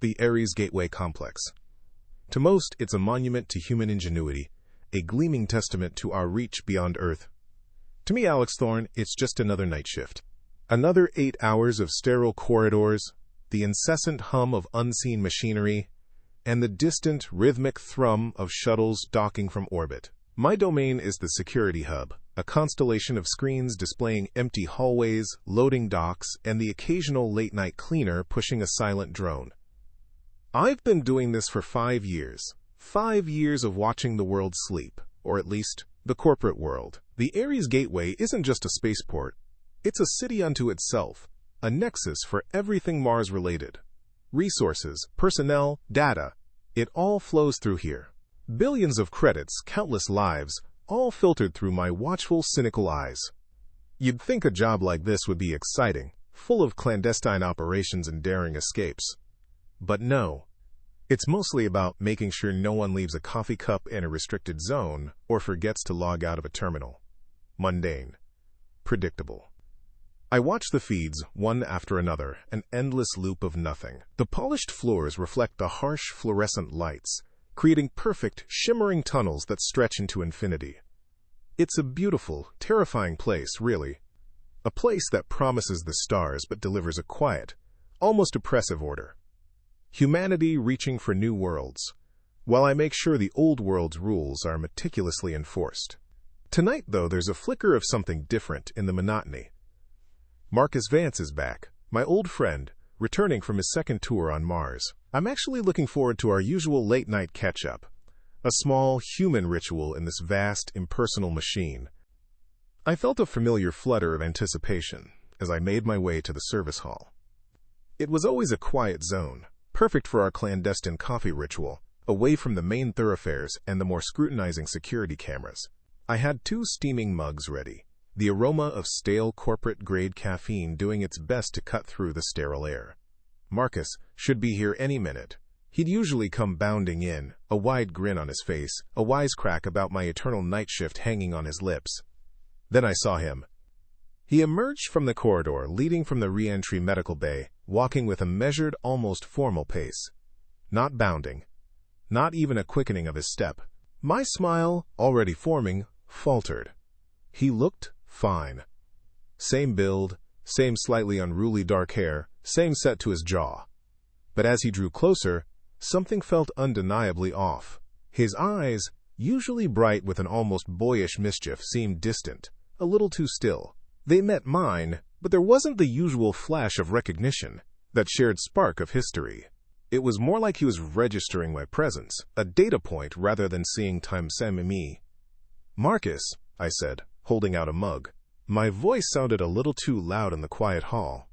the Aries Gateway Complex. To most, it's a monument to human ingenuity, a gleaming testament to our reach beyond Earth. To me, Alex Thorne, it's just another night shift. Another 8 hours of sterile corridors, the incessant hum of unseen machinery, and the distant, rhythmic thrum of shuttles docking from orbit. My domain is the security hub, a constellation of screens displaying empty hallways, loading docks, and the occasional late-night cleaner pushing a silent drone. I've been doing this for 5 years. 5 years of watching the world sleep, or at least, the corporate world. The Aries Gateway isn't just a spaceport. It's a city unto itself, a nexus for everything Mars-related. Resources, personnel, data, it all flows through here. Billions of credits, countless lives, all filtered through my watchful, cynical eyes. You'd think a job like this would be exciting, full of clandestine operations and daring escapes. But no. It's mostly about making sure no one leaves a coffee cup in a restricted zone or forgets to log out of a terminal. Mundane. Predictable. I watch the feeds, one after another, an endless loop of nothing. The polished floors reflect the harsh fluorescent lights, creating perfect, shimmering tunnels that stretch into infinity. It's a beautiful, terrifying place, really. A place that promises the stars but delivers a quiet, almost oppressive order. Humanity reaching for new worlds, while I make sure the old world's rules are meticulously enforced. Tonight, though, there's a flicker of something different in the monotony. Marcus Vance is back, my old friend, returning from his second tour on Mars. I'm actually looking forward to our usual late-night catch-up, a small, human ritual in this vast, impersonal machine. I felt a familiar flutter of anticipation as I made my way to the service hall. It was always a quiet zone, perfect for our clandestine coffee ritual, away from the main thoroughfares and the more scrutinizing security cameras. I had 2 steaming mugs ready, the aroma of stale corporate-grade caffeine doing its best to cut through the sterile air. Marcus should be here any minute. He'd usually come bounding in, a wide grin on his face, a wisecrack about my eternal night shift hanging on his lips. Then I saw him. He emerged from the corridor leading from the re-entry medical bay, walking with a measured, almost formal pace. Not bounding. Not even a quickening of his step. My smile, already forming, faltered. He looked fine. Same build, same slightly unruly dark hair, same set to his jaw. But as he drew closer, something felt undeniably off. His eyes, usually bright with an almost boyish mischief, seemed distant, a little too still. They met mine, but there wasn't the usual flash of recognition, that shared spark of history. It was more like he was registering my presence, a data point rather than seeing me. "Marcus," I said, holding out a mug. My voice sounded a little too loud in the quiet hall.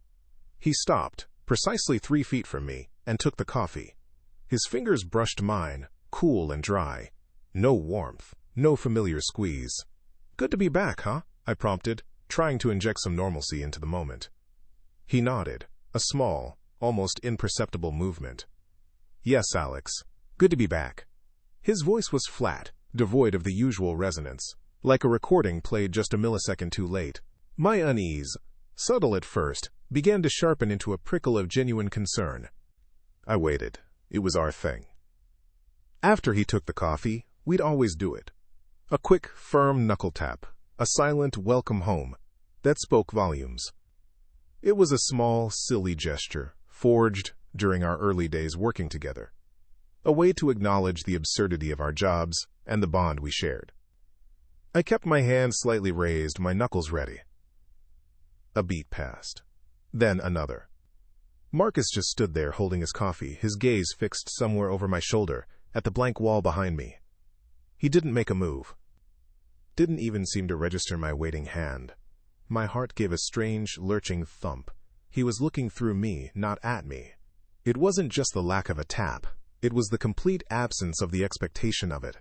He stopped, precisely 3 feet from me, and took the coffee. His fingers brushed mine, cool and dry. No warmth, no familiar squeeze. "Good to be back, huh?" I prompted, trying to inject some normalcy into the moment. He nodded, a small, almost imperceptible movement. "Yes, Alex. Good to be back." His voice was flat, devoid of the usual resonance, like a recording played just a millisecond too late. My unease, subtle at first, began to sharpen into a prickle of genuine concern. I waited. It was our thing. After he took the coffee, we'd always do it. A quick, firm knuckle tap, a silent welcome home, that spoke volumes. It was a small, silly gesture, forged during our early days working together. A way to acknowledge the absurdity of our jobs and the bond we shared. I kept my hand slightly raised, my knuckles ready. A beat passed. Then another. Marcus just stood there holding his coffee, his gaze fixed somewhere over my shoulder, at the blank wall behind me. He didn't make a move. Didn't even seem to register my waiting hand. My heart gave a strange, lurching thump. He was looking through me, not at me. It wasn't just the lack of a tap. It was the complete absence of the expectation of it.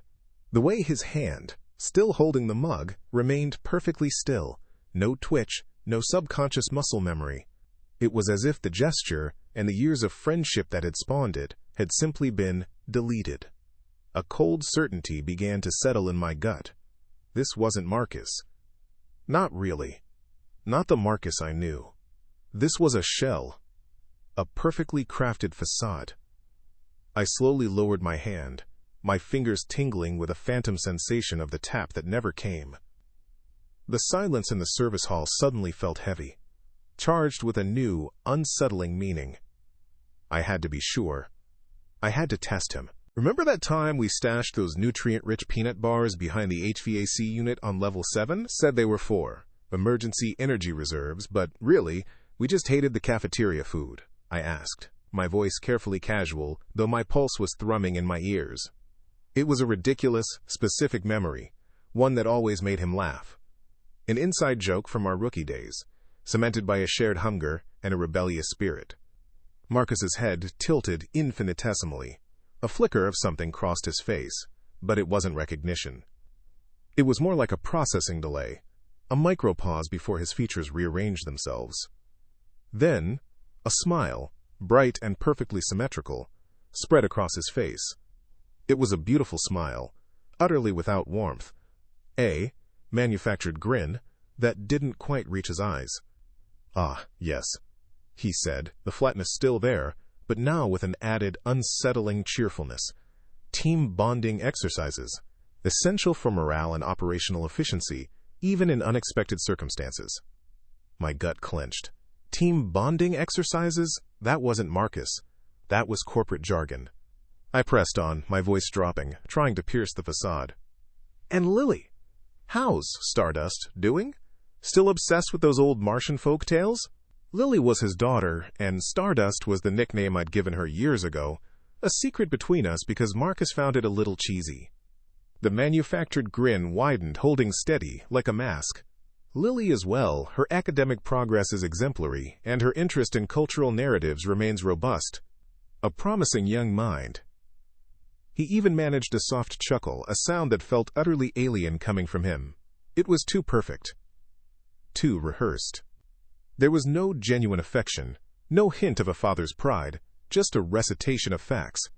The way his hand, still holding the mug, remained perfectly still. No twitch, no subconscious muscle memory. It was as if the gesture, and the years of friendship that had spawned it, had simply been deleted. A cold certainty began to settle in my gut. This wasn't Marcus. Not really. Not the Marcus I knew. This was a shell. A perfectly crafted facade. I slowly lowered my hand, my fingers tingling with a phantom sensation of the tap that never came. The silence in the service hall suddenly felt heavy, charged with a new, unsettling meaning. I had to be sure. I had to test him. Remember that time we stashed those nutrient-rich peanut bars behind the HVAC unit on level 7? Said they were for emergency energy reserves, but really, we just hated the cafeteria food, I asked, my voice carefully casual, though my pulse was thrumming in my ears. It was a ridiculous, specific memory, one that always made him laugh. An inside joke from our rookie days, cemented by a shared hunger and a rebellious spirit. Marcus's head tilted infinitesimally. A flicker of something crossed his face, but it wasn't recognition. It was more like a processing delay, a micropause before his features rearranged themselves. Then, a smile, bright and perfectly symmetrical, spread across his face. It was a beautiful smile, utterly without warmth. A manufactured grin that didn't quite reach his eyes. "Ah, yes," he said, the flatness still there, but now with an added, unsettling cheerfulness. "Team bonding exercises, essential for morale and operational efficiency, even in unexpected circumstances." My gut clenched. Team bonding exercises? That wasn't Marcus. That was corporate jargon. I pressed on, my voice dropping, trying to pierce the facade. "And Lily? How's Stardust doing? Still obsessed with those old Martian folk tales?" Lily was his daughter, and Stardust was the nickname I'd given her years ago, a secret between us because Marcus found it a little cheesy. The manufactured grin widened, holding steady, like a mask. "Lily is well, her academic progress is exemplary, and her interest in cultural narratives remains robust. A promising young mind." He even managed a soft chuckle, a sound that felt utterly alien coming from him. It was too perfect. Too rehearsed. There was no genuine affection, no hint of a father's pride, just a recitation of facts.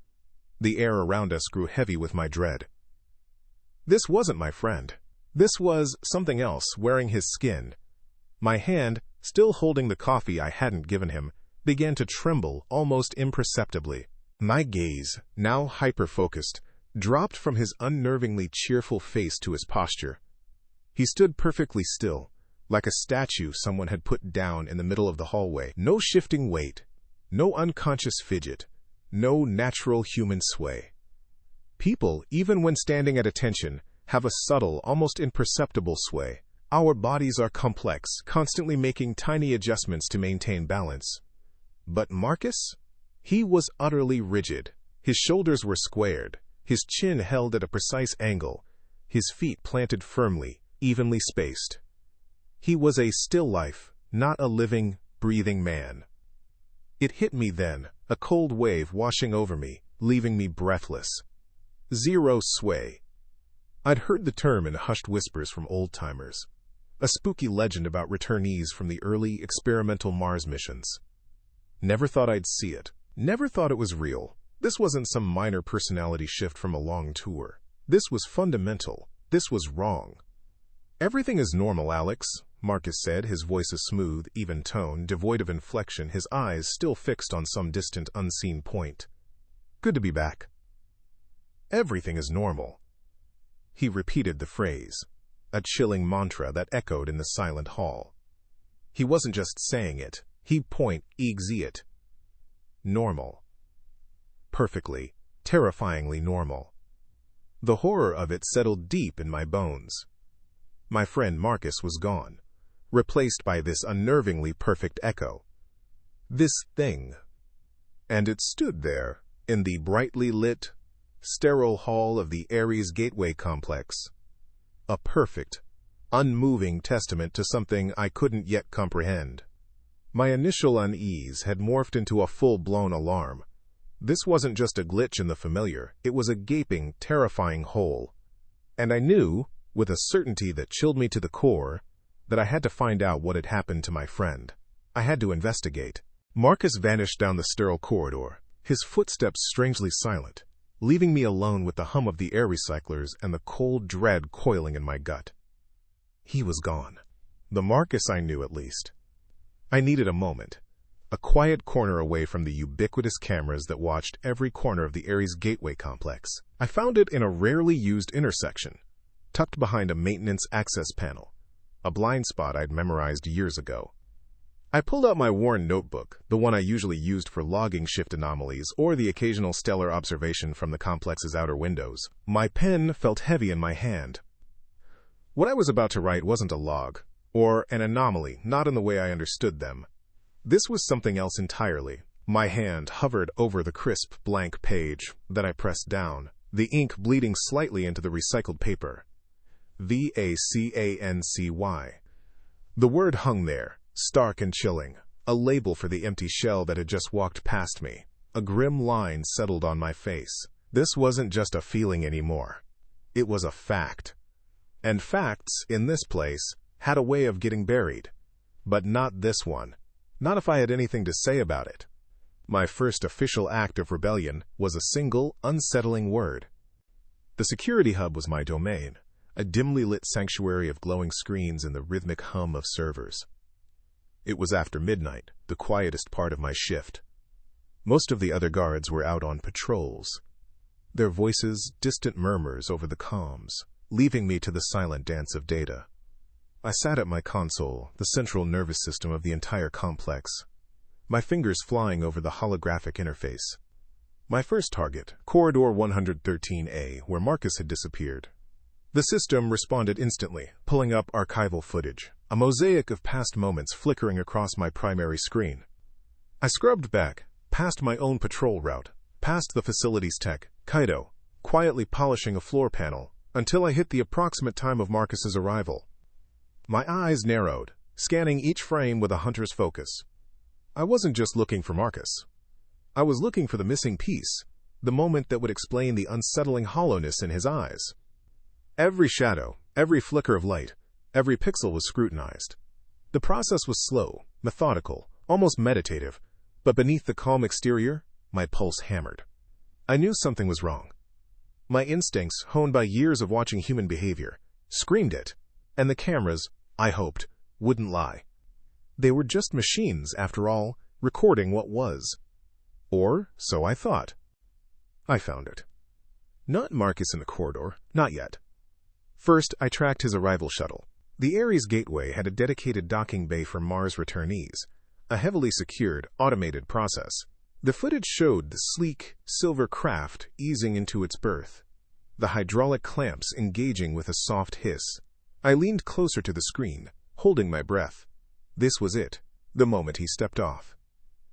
The air around us grew heavy with my dread. This wasn't my friend. This was something else, wearing his skin. My hand, still holding the coffee I hadn't given him, began to tremble almost imperceptibly. My gaze, now hyper-focused, dropped from his unnervingly cheerful face to his posture. He stood perfectly still, like a statue someone had put down in the middle of the hallway. No shifting weight, no unconscious fidget, no natural human sway. People, even when standing at attention, have a subtle, almost imperceptible sway. Our bodies are complex, constantly making tiny adjustments to maintain balance. But Marcus? He was utterly rigid. His shoulders were squared, his chin held at a precise angle, his feet planted firmly, evenly spaced. He was a still life, not a living, breathing man. It hit me then, a cold wave washing over me, leaving me breathless. Zero sway. I'd heard the term in hushed whispers from old-timers, a spooky legend about returnees from the early experimental Mars missions. Never thought I'd see it. Never thought it was real. This wasn't some minor personality shift from a long tour. This was fundamental. This was wrong. "Everything is normal, Alex," Marcus said, his voice a smooth, even tone, devoid of inflection, his eyes still fixed on some distant, unseen point. "Good to be back." "Everything is normal." He repeated the phrase, a chilling mantra that echoed in the silent hall. He wasn't just saying it, he'd point, it. Normal. Perfectly, terrifyingly normal. The horror of it settled deep in my bones. My friend Marcus was gone, replaced by this unnervingly perfect echo. This thing. And it stood there, in the brightly lit, sterile hall of the Aries Gateway Complex. A perfect, unmoving testament to something I couldn't yet comprehend. My initial unease had morphed into a full-blown alarm. This wasn't just a glitch in the familiar, it was a gaping, terrifying hole. And I knew, with a certainty that chilled me to the core, that I had to find out what had happened to my friend. I had to investigate. Marcus vanished down the sterile corridor, his footsteps strangely silent, leaving me alone with the hum of the air recyclers and the cold dread coiling in my gut. He was gone. The Marcus I knew, at least. I needed a moment. a quiet corner away from the ubiquitous cameras that watched every corner of the Aries Gateway Complex. I found it in a rarely used intersection, tucked behind a maintenance access panel, a blind spot I'd memorized years ago. I pulled out my worn notebook, the one I usually used for logging shift anomalies or the occasional stellar observation from the complex's outer windows. My pen felt heavy in my hand. What I was about to write wasn't a log, or an anomaly, not in the way I understood them. This was something else entirely. My hand hovered over the crisp, blank page that I pressed down, the ink bleeding slightly into the recycled paper. VACANCY. The word hung there, stark and chilling, a label for the empty shell that had just walked past me. A grim line settled on my face. This wasn't just a feeling anymore. It was a fact. And facts, in this place, had a way of getting buried. But not this one. Not if I had anything to say about it. My first official act of rebellion was a single, unsettling word. The security hub was my domain, a dimly lit sanctuary of glowing screens and the rhythmic hum of servers. It was after midnight, the quietest part of my shift. Most of the other guards were out on patrols, their voices distant murmurs over the comms, leaving me to the silent dance of data. I sat at my console, the central nervous system of the entire complex, my fingers flying over the holographic interface. My first target, Corridor 113A, where Marcus had disappeared. The system responded instantly, pulling up archival footage, a mosaic of past moments flickering across my primary screen. I scrubbed back, past my own patrol route, past the facilities tech, Kaido, quietly polishing a floor panel, until I hit the approximate time of Marcus's arrival. My eyes narrowed, scanning each frame with a hunter's focus. I wasn't just looking for Marcus. I was looking for the missing piece, the moment that would explain the unsettling hollowness in his eyes. Every shadow, every flicker of light, every pixel was scrutinized. The process was slow, methodical, almost meditative, but beneath the calm exterior, my pulse hammered. I knew something was wrong. My instincts, honed by years of watching human behavior, screamed it, and the cameras, I hoped, wouldn't lie. They were just machines, after all, recording what was. Or so I thought. I found it. Not Marcus in the corridor, not yet. First, I tracked his arrival shuttle. The Aries Gateway had a dedicated docking bay for Mars returnees, a heavily secured, automated process. The footage showed the sleek, silver craft easing into its berth, the hydraulic clamps engaging with a soft hiss. I leaned closer to the screen, holding my breath. This was it, the moment he stepped off.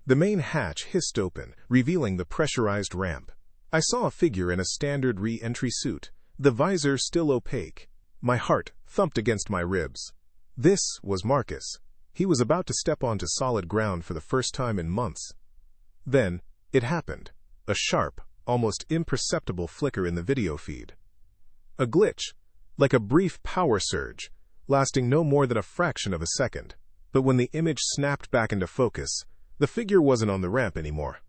The main hatch hissed open, revealing the pressurized ramp. I saw a figure in a standard re-entry suit, the visor still opaque. My heart thumped against my ribs. This was Marcus. He was about to step onto solid ground for the first time in months. Then, it happened. A sharp, almost imperceptible flicker in the video feed. A glitch, like a brief power surge, lasting no more than a fraction of a second. But when the image snapped back into focus, the figure wasn't on the ramp anymore.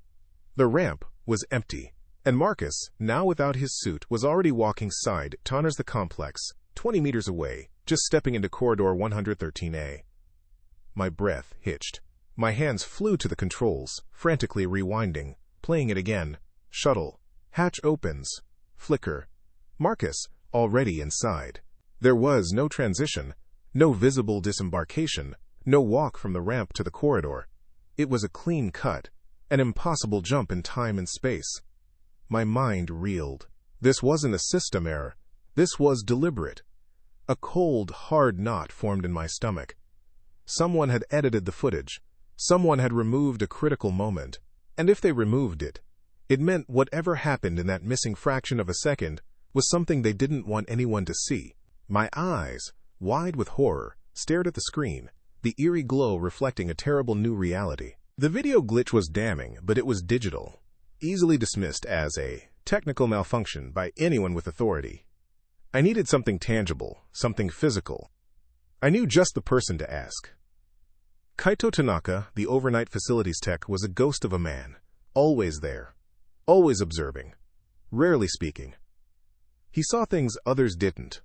The ramp was empty, and Marcus, now without his suit, was already walking side towards the complex, 20 meters away, just stepping into Corridor 113A. My breath hitched. My hands flew to the controls, frantically rewinding, playing it again. Shuttle. Hatch opens. Flicker. Marcus, already inside. There was no transition, no visible disembarkation, no walk from the ramp to the corridor. It was a clean cut, an impossible jump in time and space. My mind reeled. This wasn't a system error. This was deliberate. A cold, hard knot formed in my stomach. Someone had edited the footage. Someone had removed a critical moment. And if they removed it, it meant whatever happened in that missing fraction of a second was something they didn't want anyone to see. My eyes, wide with horror, stared at the screen, the eerie glow reflecting a terrible new reality. The video glitch was damning, but it was digital, easily dismissed as a technical malfunction by anyone with authority. I needed something tangible, something physical. I knew just the person to ask. Kaito Tanaka, the overnight facilities tech, was a ghost of a man, always there, always observing, rarely speaking. He saw things others didn't.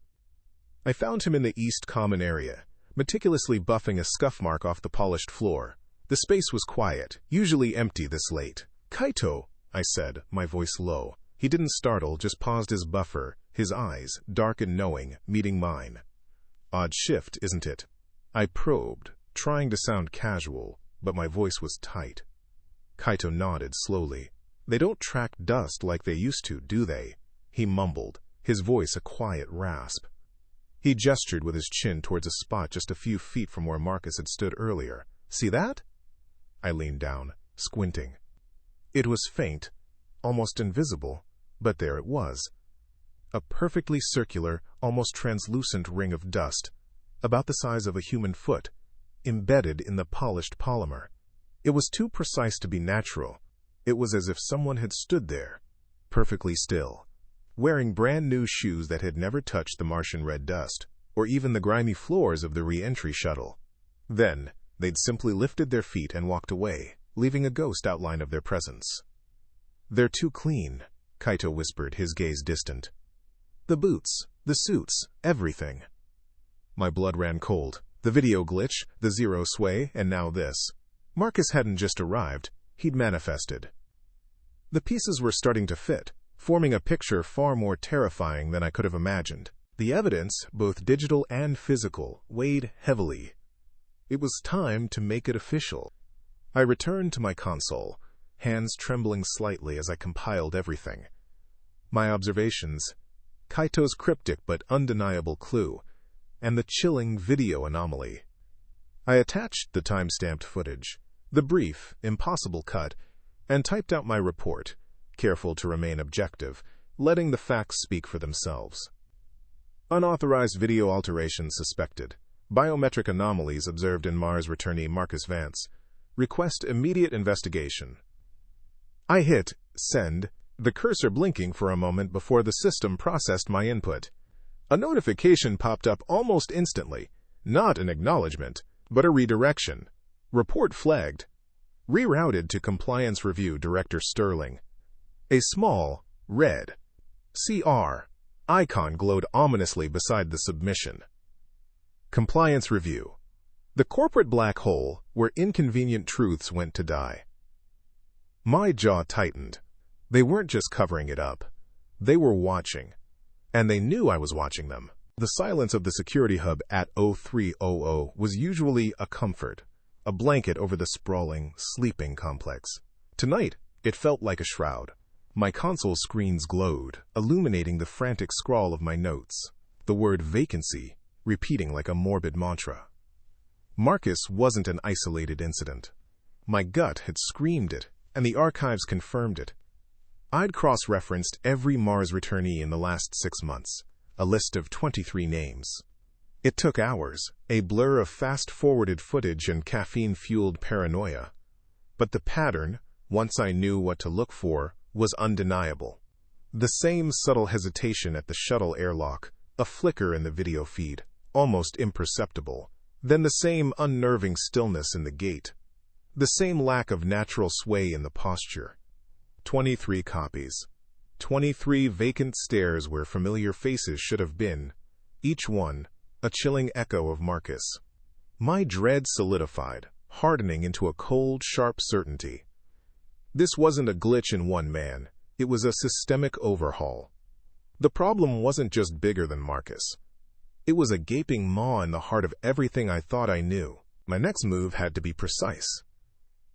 I found him in the East Common area, meticulously buffing a scuff mark off the polished floor, the The space was quiet, usually empty this late. "Kaito," I said, my voice low. He didn't startle, just paused his buffer, his eyes, dark and knowing, meeting mine. "Odd shift, isn't it?" I probed, trying to sound casual, but my voice was tight. Kaito nodded slowly. "They don't track dust like they used to, do they?" He mumbled, his voice a quiet rasp. He gestured with his chin towards a spot just a few feet from where Marcus had stood earlier. "See that?" I leaned down, squinting. It was faint, almost invisible, but there it was. A perfectly circular, almost translucent ring of dust, about the size of a human foot, embedded in the polished polymer. It was too precise to be natural. It was as if someone had stood there, perfectly still, wearing brand-new shoes that had never touched the Martian red dust, or even the grimy floors of the re-entry shuttle. Then, they'd simply lifted their feet and walked away, leaving a ghost outline of their presence. "They're too clean," Kaito whispered, his gaze distant. "The boots, the suits, everything." My blood ran cold. The video glitch, the zero sway, and now this. Marcus hadn't just arrived, he'd manifested. The pieces were starting to fit, forming a picture far more terrifying than I could have imagined. The evidence, both digital and physical, weighed heavily. It was time to make it official. I returned to my console, hands trembling slightly as I compiled everything. My observations, Kaito's cryptic but undeniable clue, and the chilling video anomaly. I attached the time-stamped footage, the brief, impossible cut, and typed out my report, careful to remain objective, letting the facts speak for themselves. Unauthorized video alterations suspected. Biometric anomalies observed in Mars returnee Marcus Vance. Request immediate investigation. I hit send, the cursor blinking for a moment before the system processed my input. A notification popped up almost instantly. Not an acknowledgement, but a redirection. Report flagged. Rerouted to Compliance Review Director Sterling. A small, red CR icon glowed ominously beside the submission. Compliance Review. The corporate black hole where inconvenient truths went to die. My jaw tightened. They weren't just covering it up. They were watching. And they knew I was watching them. The silence of the security hub at 0300 was usually a comfort, a blanket over the sprawling, sleeping complex. Tonight, it felt like a shroud. My console screens glowed, illuminating the frantic scrawl of my notes, the word vacancy repeating like a morbid mantra. Marcus wasn't an isolated incident. My gut had screamed it, and the archives confirmed it. I'd cross-referenced every Mars returnee in the last 6 months, a list of 23 names. It took hours, a blur of fast-forwarded footage and caffeine-fueled paranoia. But the pattern, once I knew what to look for, was undeniable. The same subtle hesitation at the shuttle airlock, a flicker in the video feed, almost imperceptible, then the same unnerving stillness in the gait, the same lack of natural sway in the posture. 23 copies. 23 vacant stares where familiar faces should have been, each one a chilling echo of Marcus. My dread solidified, hardening into a cold, sharp certainty. This wasn't a glitch in one man, it was a systemic overhaul. The problem wasn't just bigger than Marcus. It was a gaping maw in the heart of everything I thought I knew. My next move had to be precise.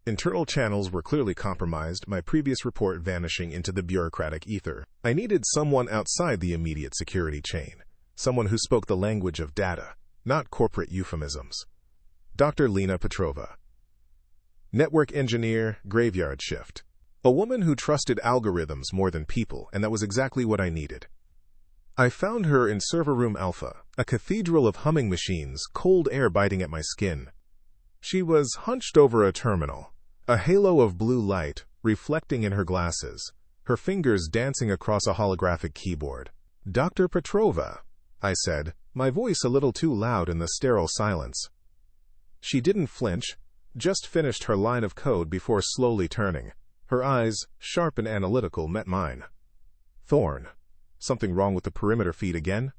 Internal channels were clearly compromised, my previous report vanishing into the bureaucratic ether. I needed someone outside the immediate security chain, someone who spoke the language of data, not corporate euphemisms. Dr. Lena Petrova. Network engineer, graveyard shift. A woman who trusted algorithms more than people, and that was exactly what I needed. I found her in Server Room Alpha, a cathedral of humming machines, cold air biting at my skin. She was hunched over a terminal, a halo of blue light reflecting in her glasses, her fingers dancing across a holographic keyboard. "Dr. Petrova," I said, my voice a little too loud in the sterile silence. She didn't flinch, just finished her line of code before slowly turning. Her eyes, sharp and analytical, met mine. "Thorn, something wrong with the perimeter feed again?"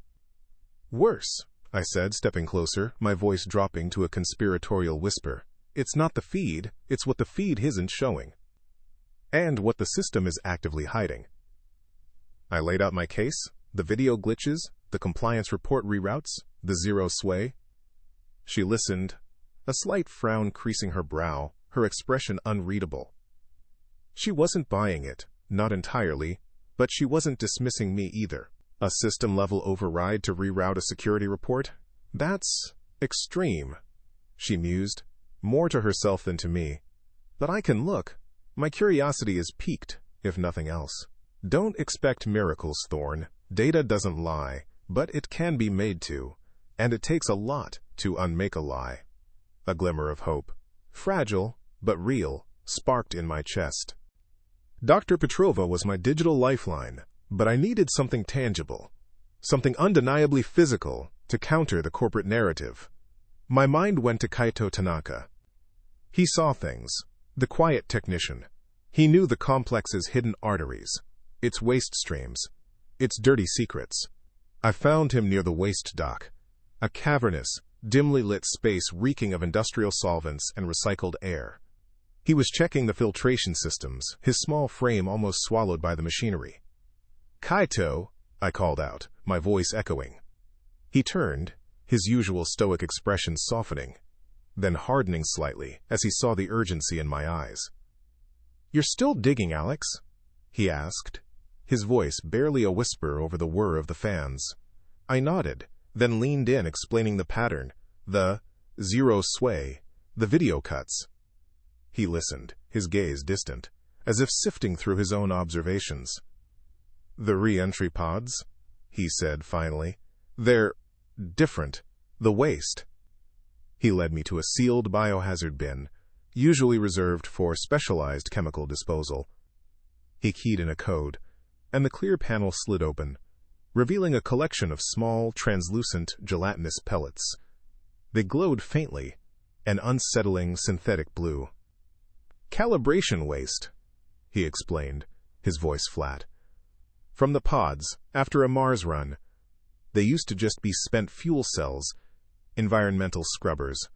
"Worse," I said, stepping closer, my voice dropping to a conspiratorial whisper. It's not the feed, it's what the feed isn't showing. And what the system is actively hiding. I laid out my case, the video glitches, the compliance report reroutes, the zero sway. She listened, a slight frown creasing her brow, her expression unreadable. She wasn't buying it, not entirely, but she wasn't dismissing me either. A system-level override to reroute a security report? That's extreme, she mused, more to herself than to me. But I can look. My curiosity is piqued, if nothing else. Don't expect miracles, Thorn. Data doesn't lie, but it can be made to, and it takes a lot to unmake a lie. A glimmer of hope, fragile but real, sparked in my chest. Dr. Petrova was my digital lifeline, but I needed something tangible, something undeniably physical to counter the corporate narrative. My mind went to Kaito Tanaka. He saw things, the quiet technician. He knew the complex's hidden arteries, its waste streams, its dirty secrets. I found him near the waste dock, a cavernous, dimly lit space reeking of industrial solvents and recycled air. He was checking the filtration systems, his small frame almost swallowed by the machinery. "Kaito," I called out, my voice echoing. He turned, his usual stoic expression softening, then hardening slightly as he saw the urgency in my eyes. "You're still digging, Alex?" he asked, his voice barely a whisper over the whir of the fans. I nodded, then leaned in explaining the pattern, the zero sway, the video cuts. He listened, his gaze distant, as if sifting through his own observations. "The re-entry pods," he said finally. "They're different. The waste." He led me to a sealed biohazard bin, usually reserved for specialized chemical disposal. He keyed in a code, and the clear panel slid open, revealing a collection of small, translucent, gelatinous pellets. They glowed faintly, an unsettling synthetic blue. "Calibration waste," he explained, his voice flat. "From the pods, after a Mars run. They used to just be spent fuel cells, environmental scrubbers.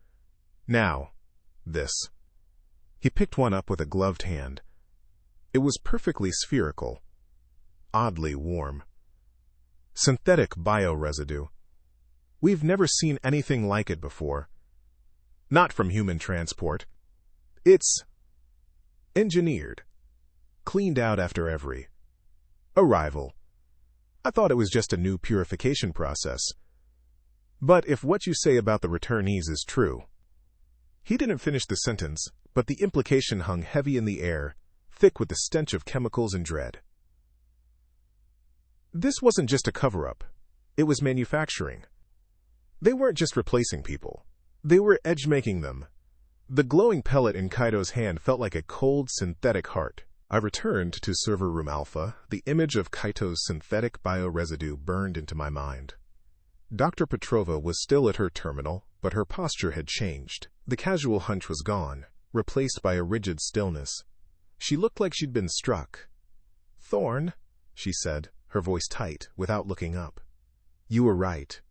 Now, this." He picked one up with a gloved hand. It was perfectly spherical, oddly warm. Synthetic bioresidue. We've never seen anything like it before. Not from human transport. It's engineered, cleaned out after every arrival. I thought it was just a new purification process. But if what you say about the returnees is true. He didn't finish the sentence, but the implication hung heavy in the air, thick with the stench of chemicals and dread. This wasn't just a cover-up. It was manufacturing. They weren't just replacing people. They were edge-making them. The glowing pellet in Kaito's hand felt like a cold, synthetic heart. I returned to server room Alpha. The image of Kaito's synthetic bioresidue burned into my mind. Dr. Petrova was still at her terminal, but her posture had changed. The casual hunch was gone, replaced by a rigid stillness. She looked like she'd been struck. "Thorn," she said, her voice tight, without looking up. "You were right."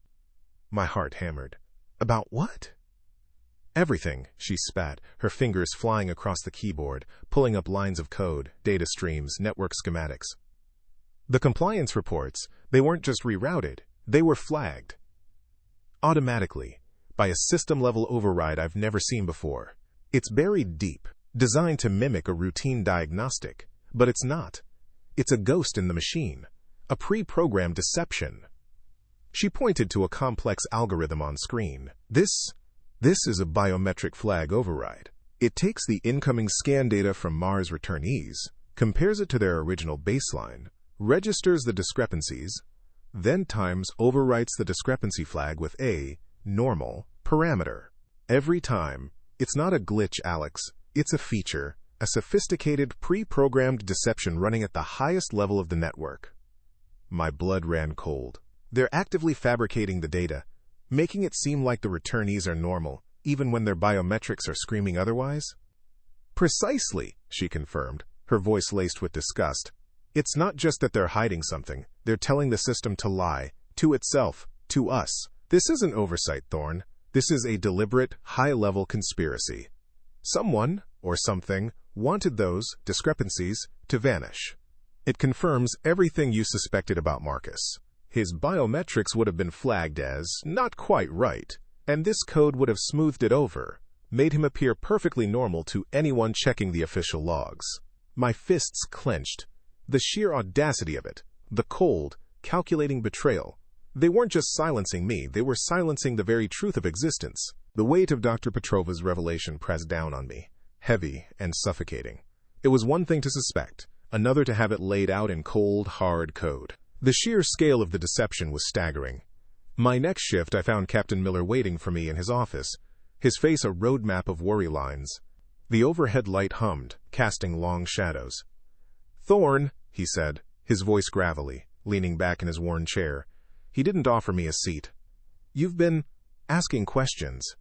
My heart hammered. "About what?" "Everything," she spat, her fingers flying across the keyboard, pulling up lines of code, data streams, network schematics. The compliance reports, they weren't just rerouted, they were flagged. Automatically, by a system-level override I've never seen before. It's buried deep, designed to mimic a routine diagnostic, but it's not. It's a ghost in the machine, a pre-programmed deception. She pointed to a complex algorithm on screen. This is a biometric flag override. It takes the incoming scan data from Mars returnees, compares it to their original baseline, registers the discrepancies, then times overwrites the discrepancy flag with a normal parameter. Every time. It's not a glitch, Alex. It's a feature, a sophisticated pre-programmed deception running at the highest level of the network. My blood ran cold. They're actively fabricating the data, making it seem like the returnees are normal, even when their biometrics are screaming otherwise? "Precisely," she confirmed, her voice laced with disgust. "It's not just that they're hiding something, they're telling the system to lie, to itself, to us. This isn't oversight, Thorn. This is a deliberate, high-level conspiracy. Someone, or something, wanted those discrepancies to vanish. It confirms everything you suspected about Marcus. His biometrics would have been flagged as not quite right, and this code would have smoothed it over, made him appear perfectly normal to anyone checking the official logs. My fists clenched. The sheer audacity of it, the cold, calculating betrayal. They weren't just silencing me, they were silencing the very truth of existence. The weight of Dr. Petrova's revelation pressed down on me, heavy and suffocating. It was one thing to suspect, another to have it laid out in cold, hard code. The sheer scale of the deception was staggering. My next shift, I found Captain Miller waiting for me in his office, his face a roadmap of worry lines. The overhead light hummed, casting long shadows. "Thorne," he said, his voice gravelly, leaning back in his worn chair. He didn't offer me a seat. "You've been asking questions."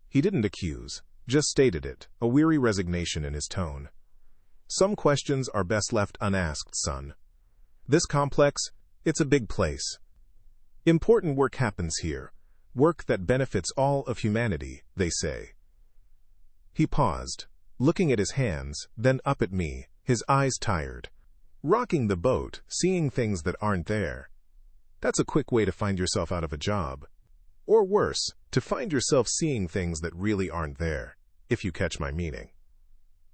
He didn't accuse, just stated it, a weary resignation in his tone. "Some questions are best left unasked, son. This complex, it's a big place. Important work happens here, work that benefits all of humanity, they say." He paused, looking at his hands, then up at me, his eyes tired. "Rocking the boat, seeing things that aren't there. That's a quick way to find yourself out of a job. Or worse, to find yourself seeing things that really aren't there, if you catch my meaning."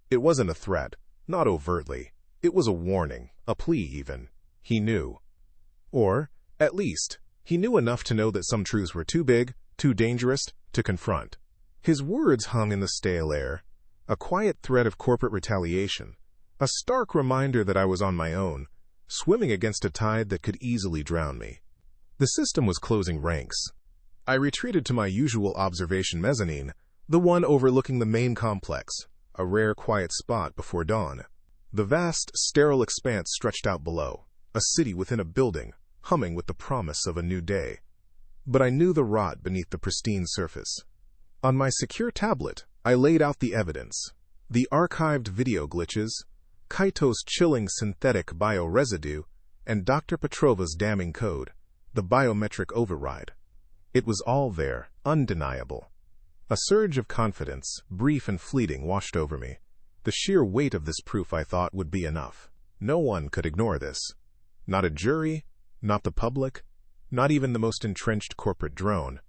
It wasn't a threat, not overtly. It was a warning, a plea even. He knew. Or, at least, he knew enough to know that some truths were too big, too dangerous, to confront. His words hung in the stale air, a quiet threat of corporate retaliation, a stark reminder that I was on my own, swimming against a tide that could easily drown me. The system was closing ranks. I retreated to my usual observation mezzanine, the one overlooking the main complex, a rare quiet spot before dawn. The vast, sterile expanse stretched out below, a city within a building, humming with the promise of a new day. But I knew the rot beneath the pristine surface. On my secure tablet, I laid out the evidence. The archived video glitches, Kaito's chilling synthetic bioresidue, and Dr. Petrova's damning code, the biometric override. It was all there, undeniable. A surge of confidence, brief and fleeting, washed over me. The sheer weight of this proof, I thought, would be enough. No one could ignore this. Not a jury, not the public, not even the most entrenched corporate drone.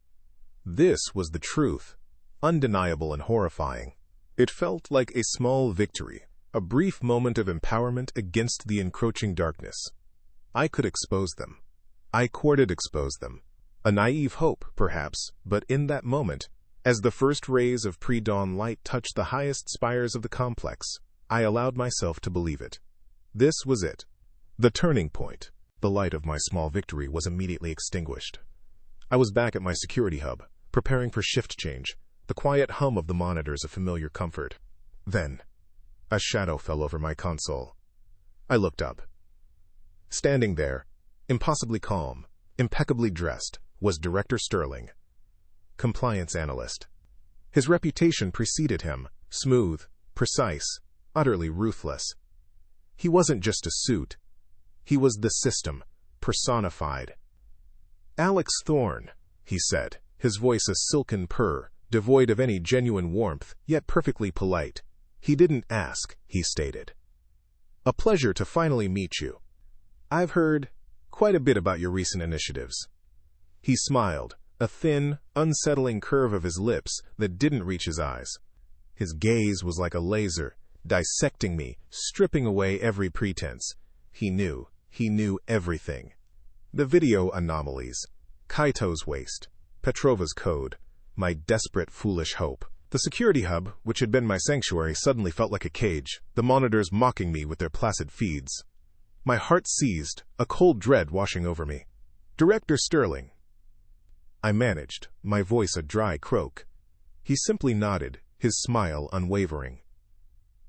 This was the truth, undeniable and horrifying. It felt like a small victory, a brief moment of empowerment against the encroaching darkness. I could expose them. I courted expose them. A naive hope, perhaps, but in that moment, as the first rays of pre-dawn light touched the highest spires of the complex, I allowed myself to believe it. This was it. The turning point. The light of my small victory was immediately extinguished. I was back at my security hub, preparing for shift change, the quiet hum of the monitors a familiar comfort. Then, a shadow fell over my console. I looked up. Standing there, impossibly calm, impeccably dressed, was Director Sterling, compliance analyst. His reputation preceded him, smooth, precise, utterly ruthless. He wasn't just a suit. He was the system, personified. "Alex Thorne," he said, his voice a silken purr, devoid of any genuine warmth, yet perfectly polite. He didn't ask, he stated. "A pleasure to finally meet you. I've heard quite a bit about your recent initiatives." He smiled, a thin, unsettling curve of his lips that didn't reach his eyes. His gaze was like a laser, dissecting me, stripping away every pretense. He knew everything. The video anomalies, Kaito's waste, Petrova's code, my desperate, foolish hope. The security hub, which had been my sanctuary, suddenly felt like a cage, the monitors mocking me with their placid feeds. My heart seized, a cold dread washing over me. "Director Sterling." I managed, my voice a dry croak. He simply nodded, his smile unwavering.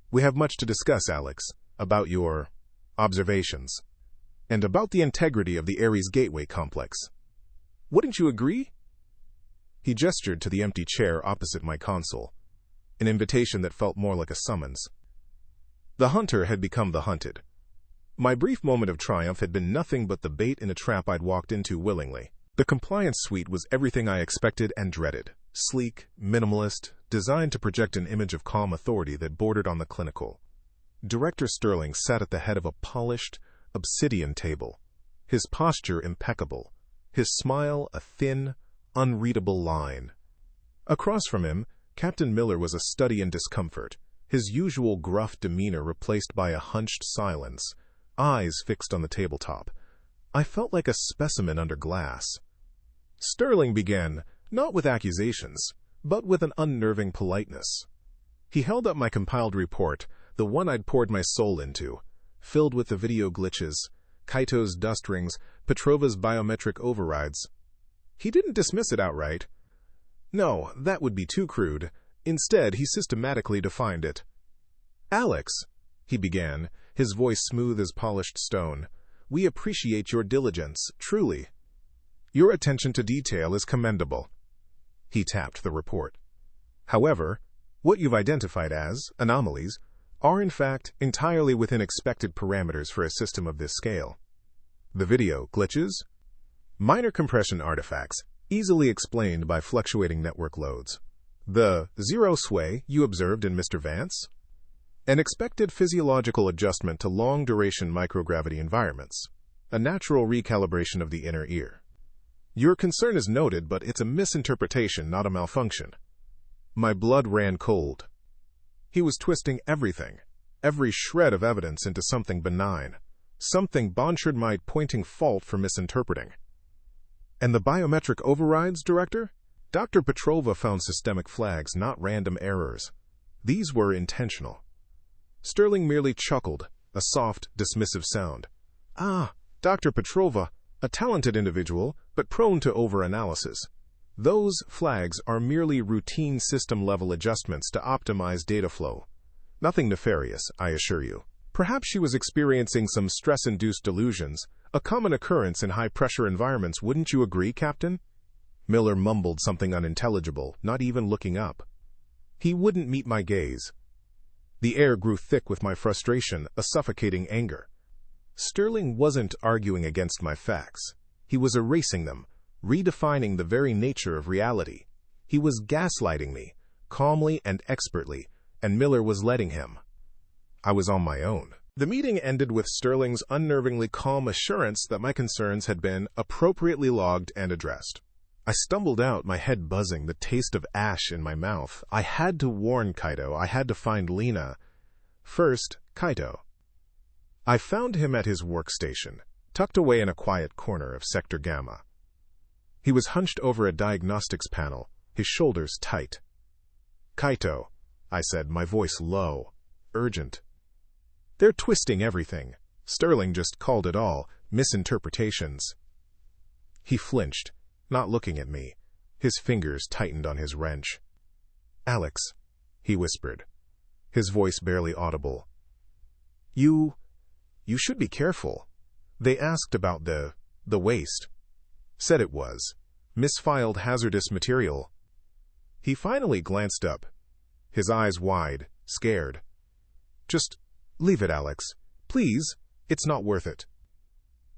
"We have much to discuss, Alex, about your observations, and about the integrity of the Aries Gateway Complex. Wouldn't you agree?" He gestured to the empty chair opposite my console, an invitation that felt more like a summons. The hunter had become the hunted. My brief moment of triumph had been nothing but the bait in a trap I'd walked into willingly. The compliance suite was everything I expected and dreaded. Sleek, minimalist, designed to project an image of calm authority that bordered on the clinical. Director Sterling sat at the head of a polished, obsidian table, his posture impeccable, his smile a thin, unreadable line. Across from him, Captain Miller was a study in discomfort, his usual gruff demeanor replaced by a hunched silence, eyes fixed on the tabletop. I felt like a specimen under glass. Sterling began, not with accusations, but with an unnerving politeness. He held up my compiled report, the one I'd poured my soul into, filled with the video glitches, Kaito's dust rings, Petrova's biometric overrides. He didn't dismiss it outright. No, that would be too crude. Instead, he systematically defined it. "Alex," he began, his voice smooth as polished stone, "we appreciate your diligence, truly. Your attention to detail is commendable." He tapped the report. "However, what you've identified as anomalies are in fact entirely within expected parameters for a system of this scale. The video glitches, minor compression artifacts, easily explained by fluctuating network loads. The zero sway you observed in Mr. Vance? An expected physiological adjustment to long-duration microgravity environments, a natural recalibration of the inner ear. Your concern is noted, but it's a misinterpretation, not a malfunction." My blood ran cold. He was twisting everything, every shred of evidence into something benign, something Bonchard might pointing fault for misinterpreting. "And the biometric overrides, Director? Dr. Petrova found systemic flags, not random errors. These were intentional." Sterling merely chuckled, a soft, dismissive sound. "Ah, Dr. Petrova, a talented individual, but prone to overanalysis. Those flags are merely routine system-level adjustments to optimize data flow. Nothing nefarious, I assure you. Perhaps she was experiencing some stress-induced delusions, a common occurrence in high-pressure environments, wouldn't you agree, Captain?" Miller mumbled something unintelligible, not even looking up. He wouldn't meet my gaze. The air grew thick with my frustration, a suffocating anger. Sterling wasn't arguing against my facts. He was erasing them, redefining the very nature of reality. He was gaslighting me, calmly and expertly, and Miller was letting him. I was on my own. The meeting ended with Sterling's unnervingly calm assurance that my concerns had been appropriately logged and addressed. I stumbled out, my head buzzing, the taste of ash in my mouth. I had to warn Kaito. I had to find Lena. First, Kaito. I found him at his workstation, tucked away in a quiet corner of Sector Gamma. He was hunched over a diagnostics panel, his shoulders tight. "Kaito," I said, my voice low, urgent. "They're twisting everything. Sterling just called it all misinterpretations." He flinched, not looking at me. His fingers tightened on his wrench. "Alex," he whispered, his voice barely audible. You should be careful. They asked about the waste. Said it was misfiled hazardous material." He finally glanced up, his eyes wide, scared. "Just leave it, Alex. Please, it's not worth it."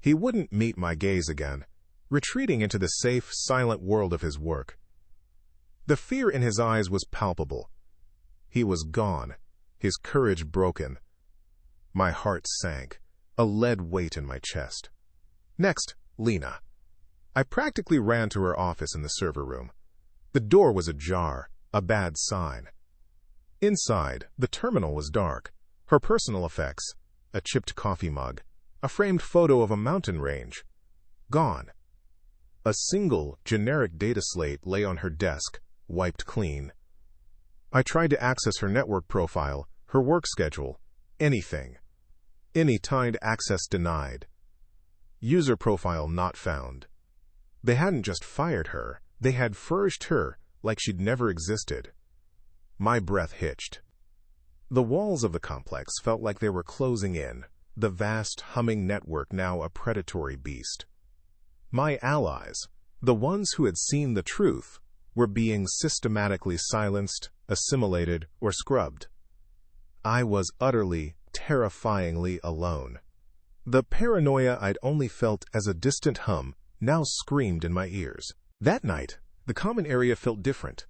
He wouldn't meet my gaze again, retreating into the safe, silent world of his work. The fear in his eyes was palpable. He was gone, his courage broken. My heart sank, a lead weight in my chest. Next, Lena. I practically ran to her office in the server room. The door was ajar, a bad sign. Inside, the terminal was dark. Her personal effects, a chipped coffee mug, a framed photo of a mountain range, gone. A single, generic data slate lay on her desk, wiped clean. I tried to access her network profile, her work schedule, anything. Any timed access denied. User profile not found. They hadn't just fired her, they had furnished her like she'd never existed. My breath hitched. The walls of the complex felt like they were closing in, the vast, humming network now a predatory beast. My allies, the ones who had seen the truth, were being systematically silenced, assimilated, or scrubbed. I was utterly, terrifyingly alone. The paranoia I'd only felt as a distant hum now screamed in my ears. That night, the common area felt different.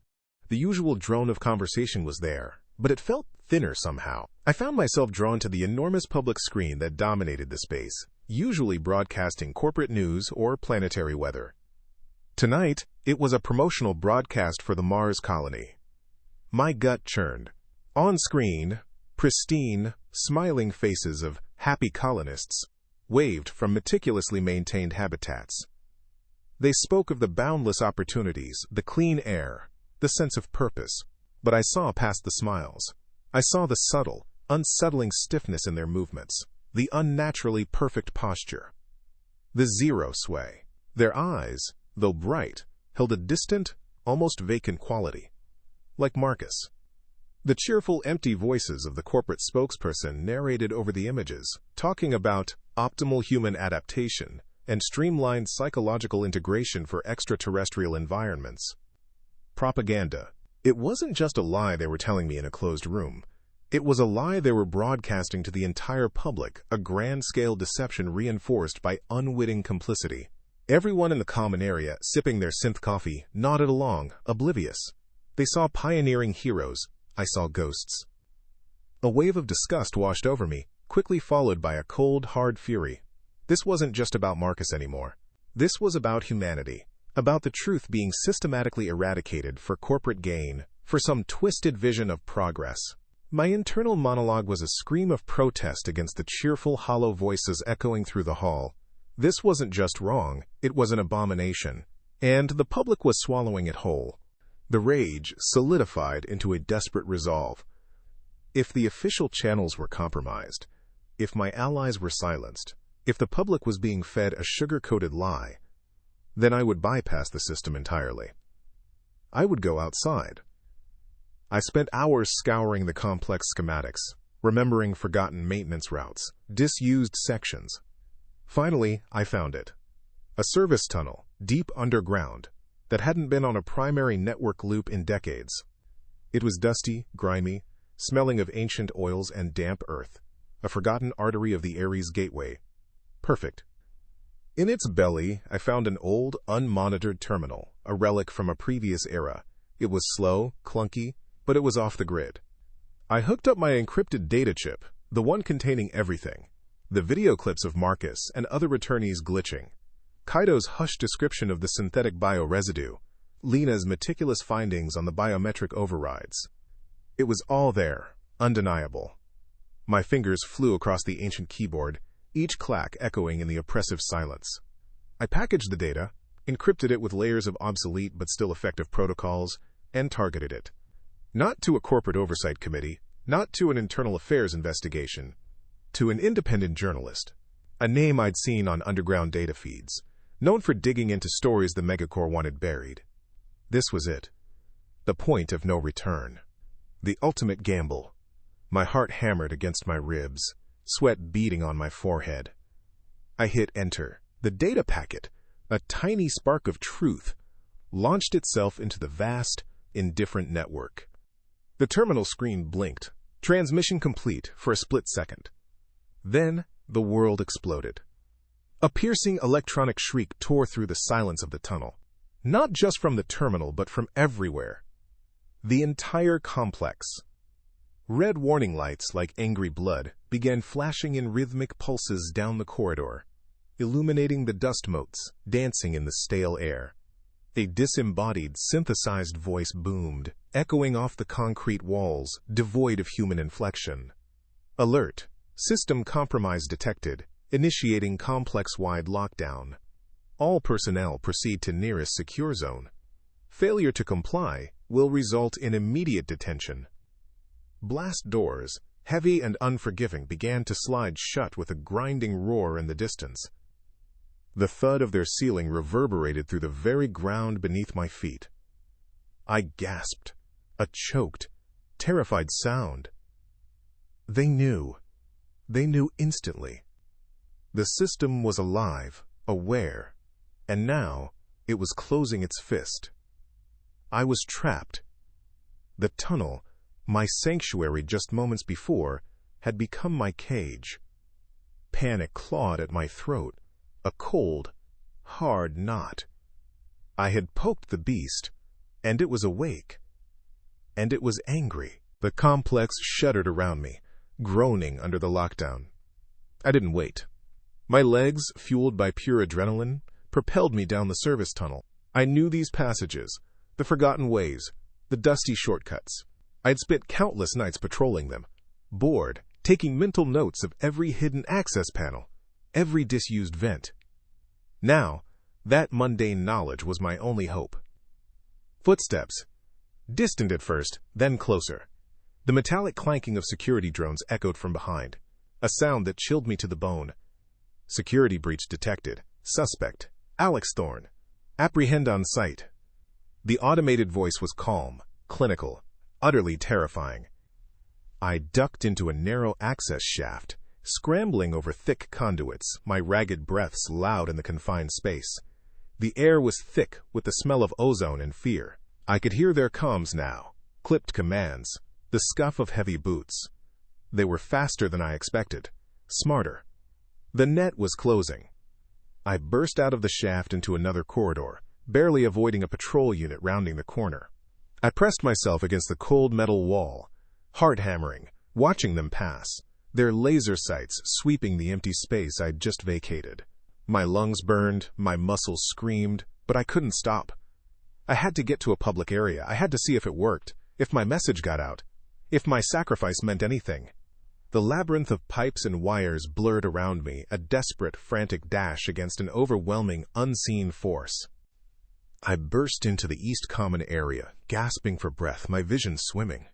The usual drone of conversation was there, but it felt thinner somehow. I found myself drawn to the enormous public screen that dominated the space, usually broadcasting corporate news or planetary weather. Tonight, it was a promotional broadcast for the Mars colony. My gut churned. On screen, pristine, smiling faces of happy colonists waved from meticulously maintained habitats. They spoke of the boundless opportunities, the clean air, the sense of purpose. But I saw past the smiles. I saw the subtle, unsettling stiffness in their movements, the unnaturally perfect posture, the zero sway. Their eyes, though bright, held a distant, almost vacant quality, like Marcus. The cheerful, empty voices of the corporate spokesperson narrated over the images, talking about optimal human adaptation and streamlined psychological integration for extraterrestrial environments. Propaganda. It wasn't just a lie they were telling me in a closed room. It was a lie they were broadcasting to the entire public, a grand-scale deception reinforced by unwitting complicity. Everyone in the common area, sipping their synth coffee, nodded along, oblivious. They saw pioneering heroes. I saw ghosts. A wave of disgust washed over me, quickly followed by a cold, hard fury. This wasn't just about Marcus anymore. This was about humanity, about the truth being systematically eradicated for corporate gain, for some twisted vision of progress. My internal monologue was a scream of protest against the cheerful, hollow voices echoing through the hall. This wasn't just wrong, it was an abomination, and the public was swallowing it whole. The rage solidified into a desperate resolve. If the official channels were compromised, if my allies were silenced, if the public was being fed a sugar-coated lie, then I would bypass the system entirely. I would go outside. I spent hours scouring the complex schematics, remembering forgotten maintenance routes, disused sections. Finally, I found it. A service tunnel, deep underground, that hadn't been on a primary network loop in decades. It was dusty, grimy, smelling of ancient oils and damp earth, a forgotten artery of the Aries Gateway. Perfect. In its belly, I found an old, unmonitored terminal, a relic from a previous era. It was slow, clunky, but it was off the grid. I hooked up my encrypted data chip, the one containing everything. The video clips of Marcus and other returnees glitching, Kaido's hushed description of the synthetic bioresidue, Lena's meticulous findings on the biometric overrides. It was all there, undeniable. My fingers flew across the ancient keyboard, each clack echoing in the oppressive silence. I packaged the data, encrypted it with layers of obsolete but still effective protocols, and targeted it. Not to a corporate oversight committee, not to an internal affairs investigation, to an independent journalist, a name I'd seen on underground data feeds, known for digging into stories the Megacorps wanted buried. This was it. The point of no return. The ultimate gamble. My heart hammered against my ribs, sweat beading on my forehead. I hit enter. The data packet, a tiny spark of truth, launched itself into the vast, indifferent network. The terminal screen blinked, transmission complete for a split second. Then the world exploded. A piercing electronic shriek tore through the silence of the tunnel, not just from the terminal but from everywhere. The entire complex. Red warning lights, like angry blood, began flashing in rhythmic pulses down the corridor, illuminating the dust motes, dancing in the stale air. A disembodied, synthesized voice boomed, echoing off the concrete walls, devoid of human inflection. Alert. System compromise detected, initiating complex-wide lockdown. All personnel proceed to nearest secure zone. Failure to comply will result in immediate detention. Blast doors, heavy and unforgiving, began to slide shut with a grinding roar in the distance. The thud of their ceiling reverberated through the very ground beneath my feet. I gasped, a choked, terrified sound. They knew. They knew instantly. The system was alive, aware, and now it was closing its fist. I was trapped. The tunnel, my sanctuary just moments before, had become my cage. Panic clawed at my throat, a cold, hard knot. I had poked the beast, and it was awake, And it was angry. The complex shuddered around me, groaning under the lockdown. I didn't wait. My legs, fueled by pure adrenaline, propelled me down the service tunnel. I knew these passages, the forgotten ways, the dusty shortcuts. I'd spent countless nights patrolling them, bored, taking mental notes of every hidden access panel, every disused vent. Now, that mundane knowledge was my only hope. Footsteps. Distant at first, then closer. The metallic clanking of security drones echoed from behind, a sound that chilled me to the bone. Security breach detected. Suspect. Alex Thorne. Apprehend on sight. The automated voice was calm, clinical, utterly terrifying. I ducked into a narrow access shaft, scrambling over thick conduits, my ragged breaths loud in the confined space. The air was thick with the smell of ozone and fear. I could hear their comms now, clipped commands, the scuff of heavy boots. They were faster than I expected, smarter. The net was closing. I burst out of the shaft into another corridor, barely avoiding a patrol unit rounding the corner. I pressed myself against the cold metal wall, heart hammering, watching them pass, their laser sights sweeping the empty space I'd just vacated. My lungs burned, my muscles screamed, but I couldn't stop. I had to get to a public area. I had to see if it worked, if my message got out, if my sacrifice meant anything. The labyrinth of pipes and wires blurred around me, a desperate, frantic dash against an overwhelming, unseen force. I burst into the East Common area, gasping for breath, my vision swimming.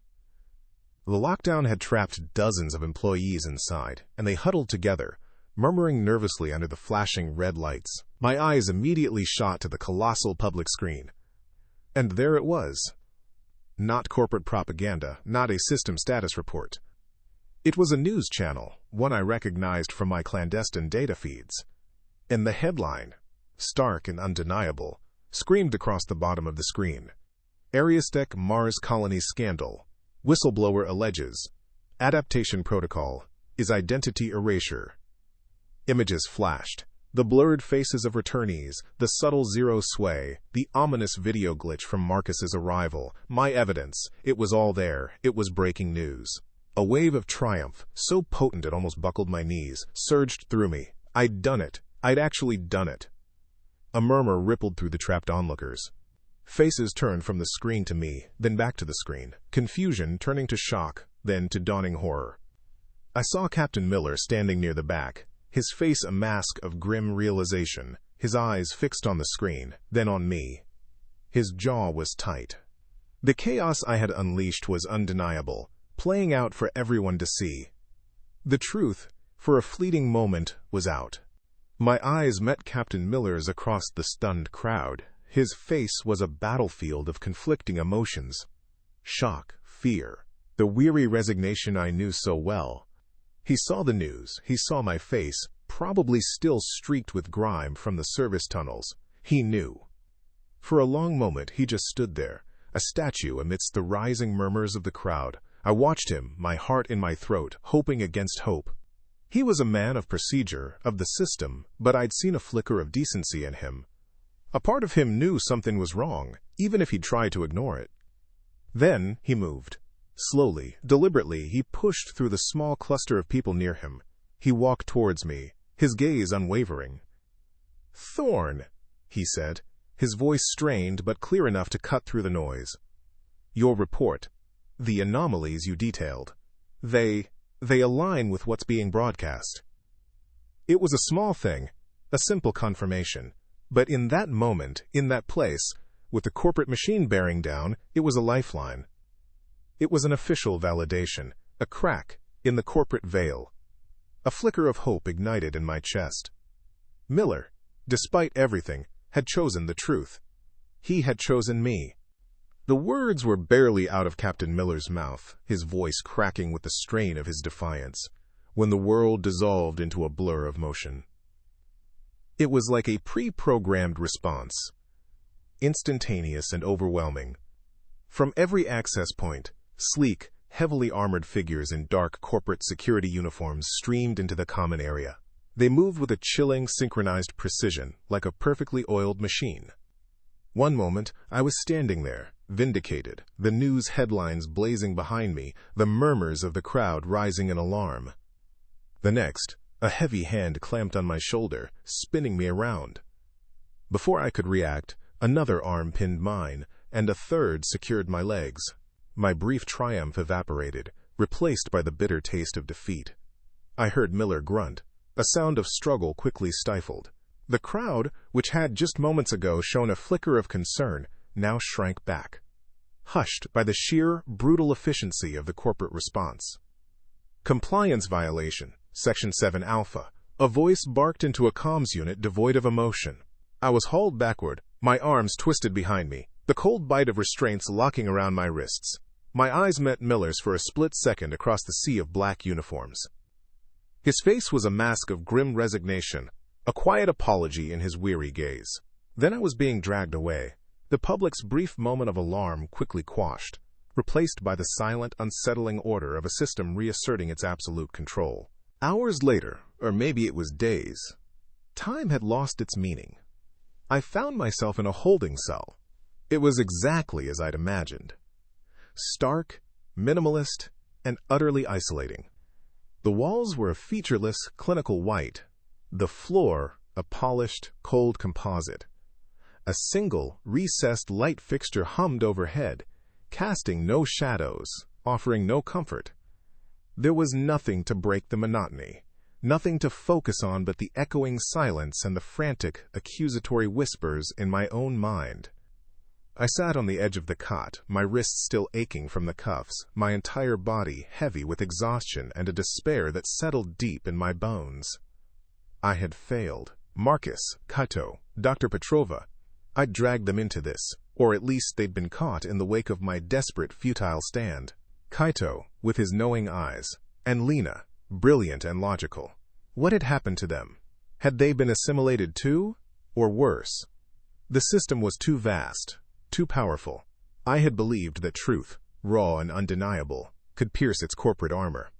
The lockdown had trapped dozens of employees inside, and they huddled together, murmuring nervously under the flashing red lights. My eyes immediately shot to the colossal public screen. And there it was. Not corporate propaganda, not a system status report. It was a news channel, one I recognized from my clandestine data feeds. And the headline, stark and undeniable, screamed across the bottom of the screen. Aries Mars colony scandal. Whistleblower alleges. Adaptation protocol is identity erasure. Images flashed. The blurred faces of returnees, the subtle zero sway, the ominous video glitch from Marcus's arrival. My evidence. It was all there. It was breaking news. A wave of triumph, so potent it almost buckled my knees, surged through me. I'd done it. I'd actually done it. A murmur rippled through the trapped onlookers. Faces turned from the screen to me, then back to the screen. Confusion turning to shock, then to dawning horror. I saw Captain Miller standing near the back, his face a mask of grim realization, his eyes fixed on the screen, then on me. His jaw was tight. The chaos I had unleashed was undeniable, playing out for everyone to see. The truth, for a fleeting moment, was out. My eyes met Captain Miller's across the stunned crowd. His face was a battlefield of conflicting emotions. Shock, fear, the weary resignation I knew so well. He saw the news. He saw my face, probably still streaked with grime from the service tunnels. He knew. For a long moment, he just stood there, a statue amidst the rising murmurs of the crowd. I watched him, my heart in my throat, hoping against hope. He was a man of procedure, of the system, but I'd seen a flicker of decency in him. A part of him knew something was wrong, even if he tried to ignore it. Then he moved. Slowly, deliberately, he pushed through the small cluster of people near him. He walked towards me, his gaze unwavering. "Thorne," he said, his voice strained but clear enough to cut through the noise. "Your report, the anomalies you detailed, they align with what's being broadcast." It was a small thing, a simple confirmation, but in that moment, in that place, with the corporate machine bearing down, it was a lifeline. It was an official validation, a crack in the corporate veil. A flicker of hope ignited in my chest. Miller, despite everything, had chosen the truth. He had chosen me. The words were barely out of Captain Miller's mouth, his voice cracking with the strain of his defiance, when the world dissolved into a blur of motion. It was like a pre-programmed response, instantaneous and overwhelming. From every access point, sleek, heavily armored figures in dark corporate security uniforms streamed into the common area. They moved with a chilling, synchronized precision, like a perfectly oiled machine. One moment, I was standing there, Vindicated, the news headlines blazing behind me, the murmurs of the crowd rising in alarm. The next, a heavy hand clamped on my shoulder, spinning me around. Before I could react, another arm pinned mine, and a third secured my legs. My brief triumph evaporated, replaced by the bitter taste of defeat. I heard Miller grunt, a sound of struggle quickly stifled. The crowd, which had just moments ago shown a flicker of concern, now shrank back, hushed by the sheer, brutal efficiency of the corporate response. Compliance violation, Section 7 Alpha. A voice barked into a comms unit devoid of emotion. I was hauled backward, my arms twisted behind me, the cold bite of restraints locking around my wrists. My eyes met Miller's for a split second across the sea of black uniforms. His face was a mask of grim resignation, a quiet apology in his weary gaze. Then I was being dragged away. The public's brief moment of alarm quickly quashed, replaced by the silent, unsettling order of a system reasserting its absolute control. Hours later, or maybe it was days, time had lost its meaning. I found myself in a holding cell. It was exactly as I'd imagined. Stark, minimalist, and utterly isolating. The walls were a featureless, clinical white. The floor, a polished, cold composite. A single, recessed light fixture hummed overhead, casting no shadows, offering no comfort. There was nothing to break the monotony, nothing to focus on but the echoing silence and the frantic, accusatory whispers in my own mind. I sat on the edge of the cot, my wrists still aching from the cuffs, my entire body heavy with exhaustion and a despair that settled deep in my bones. I had failed. Marcus, Kaito, Dr. Petrova. I'd dragged them into this, or at least they'd been caught in the wake of my desperate, futile stand. Kaito, with his knowing eyes, and Lena, brilliant and logical. What had happened to them? Had they been assimilated too? Or worse? The system was too vast, too powerful. I had believed that truth, raw and undeniable, could pierce its corporate armor.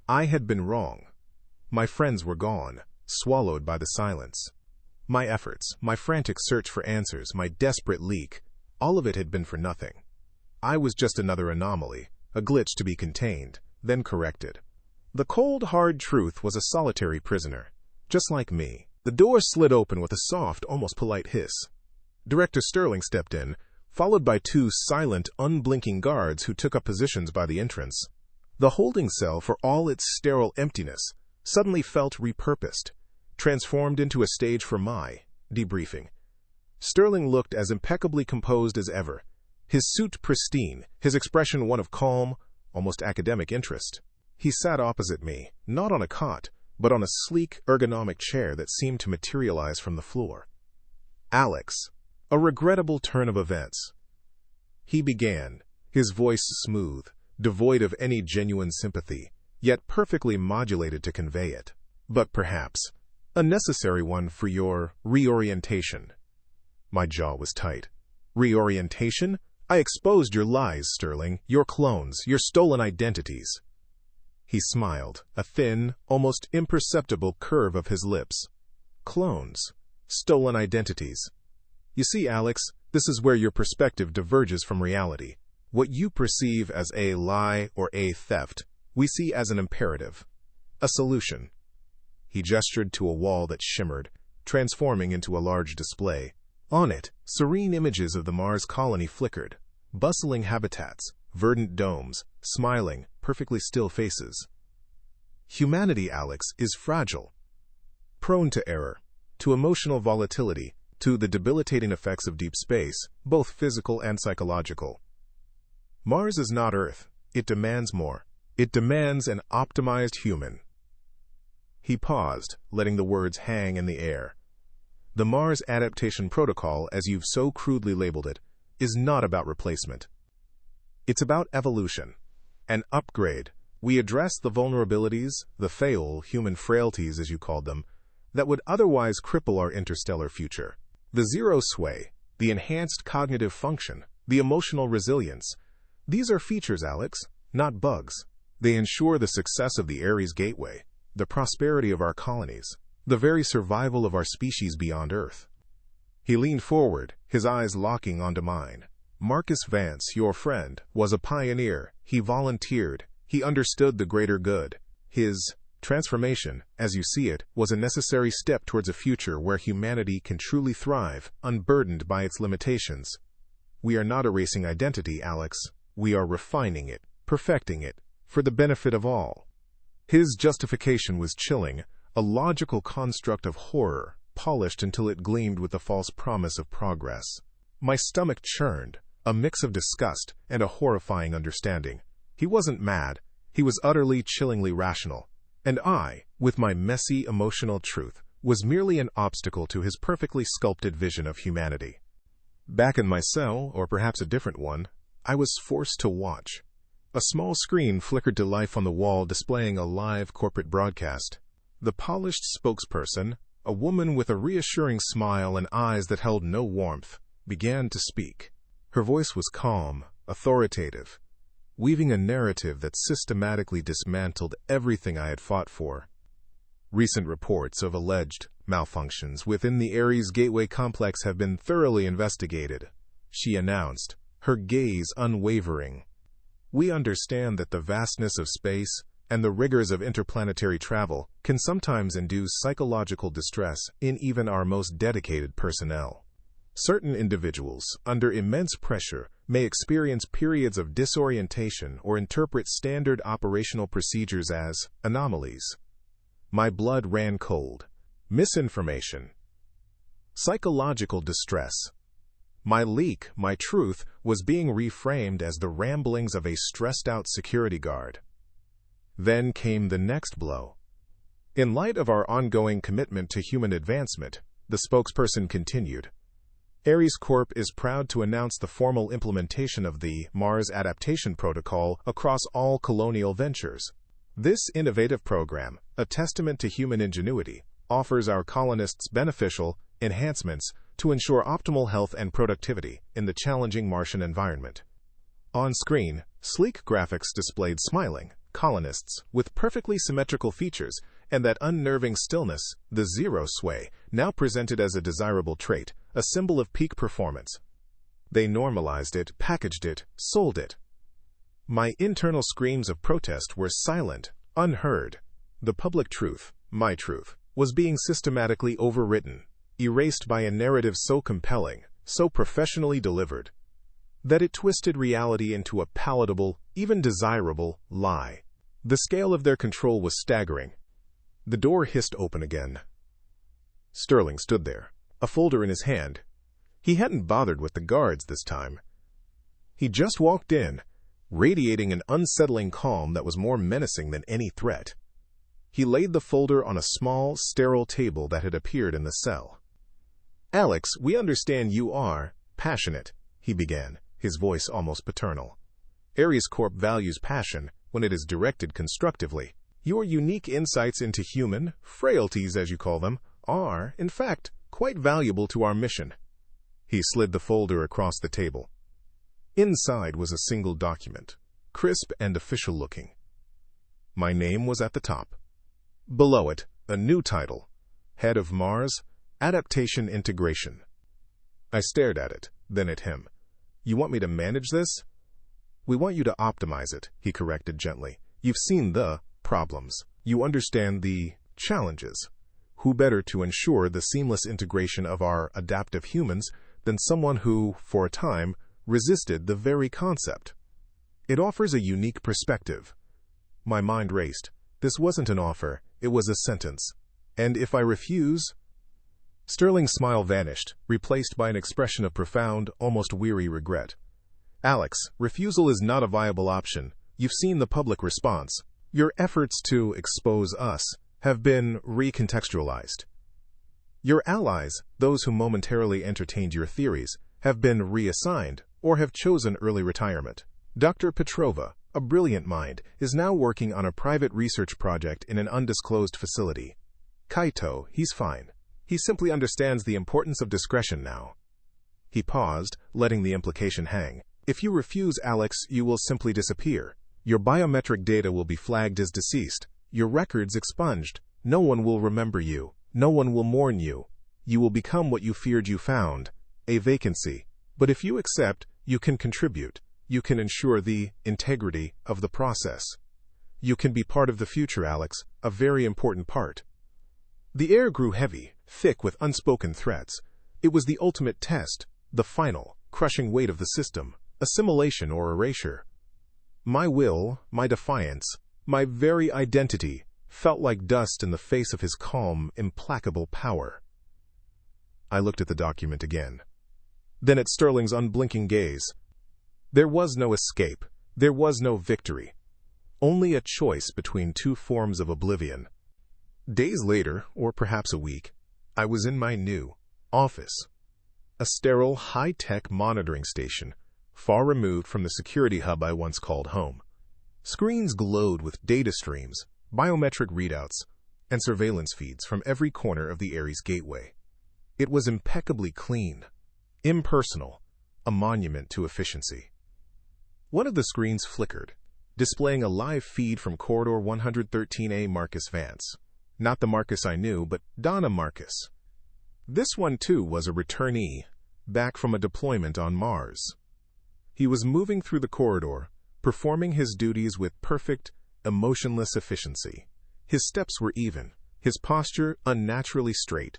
I had been wrong. My friends were gone, swallowed by the silence. My efforts, my frantic search for answers, my desperate leak, all of it had been for nothing. I was just another anomaly, a glitch to be contained, then corrected. The cold, hard truth was a solitary prisoner, just like me. The door slid open with a soft, almost polite hiss. Director Sterling stepped in, followed by two silent, unblinking guards who took up positions by the entrance. The holding cell, for all its sterile emptiness, suddenly felt repurposed, transformed into a stage for my debriefing. Sterling looked as impeccably composed as ever, his suit pristine, his expression one of calm, almost academic interest. He sat opposite me, not on a cot, but on a sleek, ergonomic chair that seemed to materialize from the floor. Alex, a regrettable turn of events. He began, his voice smooth, devoid of any genuine sympathy, yet perfectly modulated to convey it. But perhaps a necessary one for your reorientation. My jaw was tight. Reorientation? I exposed your lies, Sterling, your clones, your stolen identities. He smiled, a thin, almost imperceptible curve of his lips. Clones. Stolen identities. You see, Alex, this is where your perspective diverges from reality. What you perceive as a lie or a theft, we see as an imperative, a solution. He gestured to a wall that shimmered, transforming into a large display. On it, serene images of the Mars colony flickered, bustling habitats, verdant domes, smiling, perfectly still faces. Humanity, Alex, is fragile, prone to error, to emotional volatility, to the debilitating effects of deep space, both physical and psychological. Mars is not Earth. It demands more. It demands an optimized human. He paused, letting the words hang in the air. The Mars Adaptation Protocol, as you've so crudely labeled it, is not about replacement. It's about evolution. An upgrade. We address the vulnerabilities, the human frailties as you called them, that would otherwise cripple our interstellar future. The zero sway, the enhanced cognitive function, the emotional resilience. These are features, Alex, not bugs. They ensure the success of the Aries Gateway, the prosperity of our colonies, the very survival of our species beyond Earth. He leaned forward, his eyes locking onto mine. Marcus Vance, your friend, was a pioneer. He volunteered. He understood the greater good. His transformation, as you see it, was a necessary step towards a future where humanity can truly thrive, unburdened by its limitations. We are not erasing identity, Alex. We are refining it, perfecting it, for the benefit of all. His justification was chilling, a logical construct of horror, polished until it gleamed with the false promise of progress. My stomach churned, a mix of disgust and a horrifying understanding. He wasn't mad. He was utterly, chillingly rational. And I, with my messy, emotional truth, was merely an obstacle to his perfectly sculpted vision of humanity. Back in my cell, or perhaps a different one, I was forced to watch. A small screen flickered to life on the wall, displaying a live corporate broadcast. The polished spokesperson, a woman with a reassuring smile and eyes that held no warmth, began to speak. Her voice was calm, authoritative, weaving a narrative that systematically dismantled everything I had fought for. Recent reports of alleged malfunctions within the Aries Gateway Complex have been thoroughly investigated, she announced, her gaze unwavering. We understand that the vastness of space and the rigors of interplanetary travel can sometimes induce psychological distress in even our most dedicated personnel. Certain individuals, under immense pressure, may experience periods of disorientation or interpret standard operational procedures as anomalies. My blood ran cold. Misinformation. Psychological distress. My leak, my truth, was being reframed as the ramblings of a stressed-out security guard. Then came the next blow. In light of our ongoing commitment to human advancement, the spokesperson continued, Aries Corp is proud to announce the formal implementation of the Mars Adaptation Protocol across all colonial ventures. This innovative program, a testament to human ingenuity, offers our colonists beneficial enhancements to ensure optimal health and productivity in the challenging Martian environment. On screen, sleek graphics displayed smiling colonists with perfectly symmetrical features and that unnerving stillness, the zero sway, now presented as a desirable trait, a symbol of peak performance. They normalized it, packaged it, sold it. My internal screams of protest were silent, unheard. The public truth, my truth, was being systematically overwritten, erased by a narrative so compelling, so professionally delivered, that it twisted reality into a palatable, even desirable, lie. The scale of their control was staggering. The door hissed open again. Sterling stood there, a folder in his hand. He hadn't bothered with the guards this time. He just walked in, radiating an unsettling calm that was more menacing than any threat. He laid the folder on a small, sterile table that had appeared in the cell. Alex, we understand you are passionate, he began, his voice almost paternal. Aries Corp values passion when it is directed constructively. Your unique insights into human frailties, as you call them, are, in fact, quite valuable to our mission. He slid the folder across the table. Inside was a single document, crisp and official-looking. My name was at the top. Below it, a new title, Head of Mars, Adaptation Integration. I stared at it, then at him. You want me to manage this? We want you to optimize it, he corrected gently. You've seen the problems. You understand the challenges. Who better to ensure the seamless integration of our adaptive humans than someone who, for a time, resisted the very concept? It offers a unique perspective. My mind raced. This wasn't an offer, it was a sentence. And if I refuse? Sterling's smile vanished, replaced by an expression of profound, almost weary regret. Alex, refusal is not a viable option. You've seen the public response. Your efforts to expose us have been recontextualized. Your allies, those who momentarily entertained your theories, have been reassigned or have chosen early retirement. Dr. Petrova, a brilliant mind, is now working on a private research project in an undisclosed facility. Kaito, he's fine. He simply understands the importance of discretion now. He paused, letting the implication hang. If you refuse, Alex, you will simply disappear. Your biometric data will be flagged as deceased. Your records expunged. No one will remember you. No one will mourn you. You will become what you feared you found, a vacancy. But if you accept, You can contribute. You can ensure the integrity of the process. You can be part of the future, Alex, a very important part. The air grew heavy, thick with unspoken threats. It was the ultimate test, the final, crushing weight of the system, assimilation or erasure. My will, my defiance, my very identity felt like dust in the face of his calm, implacable power. I looked at the document again. Then at Sterling's unblinking gaze. There was no escape. There was no victory. Only a choice between two forms of oblivion. Days later, or perhaps a week, I was in my new office. A sterile, high-tech monitoring station, far removed from the security hub I once called home. Screens glowed with data streams, biometric readouts, and surveillance feeds from every corner of the Aries Gateway. It was impeccably clean, impersonal, a monument to efficiency. One of the screens flickered, displaying a live feed from Corridor 113A Marcus Vance. Not the Marcus I knew, but Donna Marcus. This one, too, was a returnee, back from a deployment on Mars. He was moving through the corridor, performing his duties with perfect, emotionless efficiency. His steps were even, his posture unnaturally straight.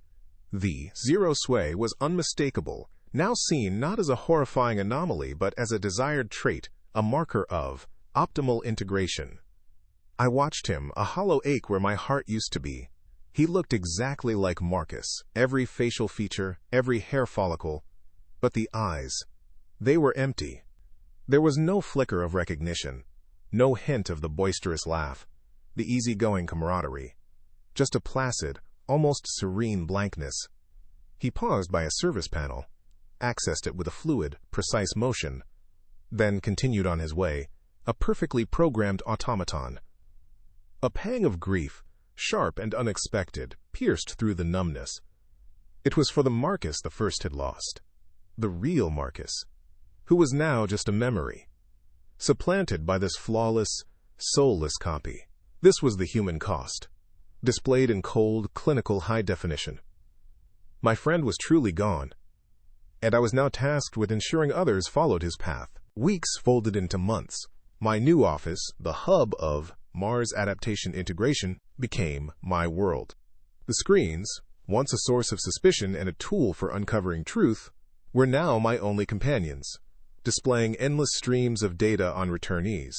The zero sway was unmistakable, now seen not as a horrifying anomaly but as a desired trait, a marker of optimal integration. I watched him, a hollow ache where my heart used to be. He looked exactly like Marcus, every facial feature, every hair follicle. But the eyes, they were empty. There was no flicker of recognition, no hint of the boisterous laugh, the easygoing camaraderie. Just a placid, almost serene blankness. He paused by a service panel, accessed it with a fluid, precise motion, then continued on his way, a perfectly programmed automaton. A pang of grief, sharp and unexpected, pierced through the numbness. It was for the Marcus the first had lost. The real Marcus, who was now just a memory, supplanted by this flawless, soulless copy. This was the human cost, displayed in cold, clinical high definition. My friend was truly gone, and I was now tasked with ensuring others followed his path. Weeks folded into months. My new office, the hub of Mars adaptation integration, became my world. The screens, once a source of suspicion and a tool for uncovering truth, were now my only companions, displaying endless streams of data on returnees.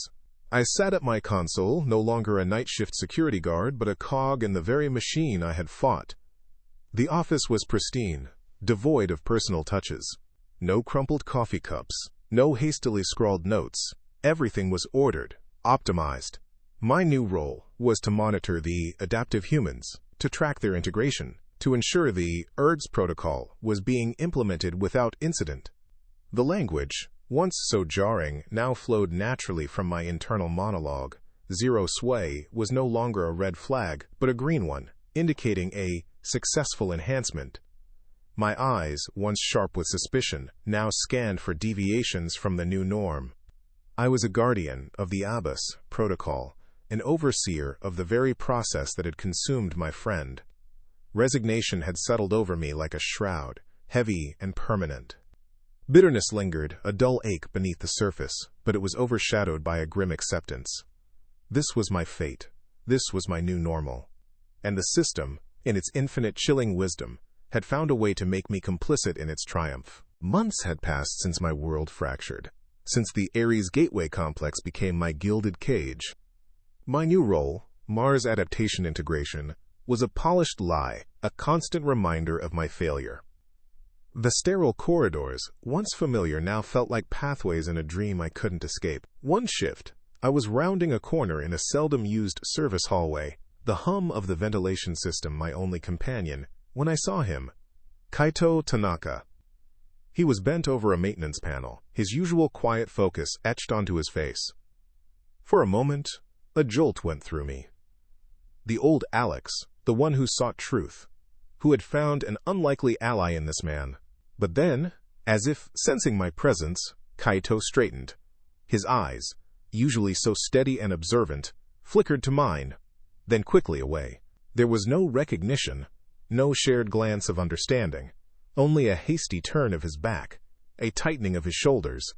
I sat at my console, no longer a night shift security guard, but a cog in the very machine I had fought. The office was pristine, devoid of personal touches. No crumpled coffee cups, no hastily scrawled notes. Everything was ordered, optimized. My new role was to monitor the adaptive humans, to track their integration, to ensure the ERDS protocol was being implemented without incident. The language, once so jarring, now flowed naturally from my internal monologue. Zero sway was no longer a red flag, but a green one, indicating a successful enhancement. My eyes, once sharp with suspicion, now scanned for deviations from the new norm. I was a guardian of the Abyss protocol, an overseer of the very process that had consumed my friend. Resignation had settled over me like a shroud, heavy and permanent. Bitterness lingered, a dull ache beneath the surface, but it was overshadowed by a grim acceptance. This was my fate. This was my new normal. And the system, in its infinite chilling wisdom, had found a way to make me complicit in its triumph. Months had passed since my world fractured, since the Aries Gateway Complex became my gilded cage. My new role, Mars adaptation integration, was a polished lie, a constant reminder of my failure. The sterile corridors, once familiar, now felt like pathways in a dream I couldn't escape. One shift, I was rounding a corner in a seldom-used service hallway, the hum of the ventilation system my only companion, when I saw him, Kaito Tanaka. He was bent over a maintenance panel, his usual quiet focus etched onto his face. For a moment, a jolt went through me. The old Alex, the one who sought truth, who had found an unlikely ally in this man. But then, as if sensing my presence, Kaito straightened. His eyes, usually so steady and observant, flickered to mine, then quickly away. There was no recognition, no shared glance of understanding, only a hasty turn of his back, a tightening of his shoulders.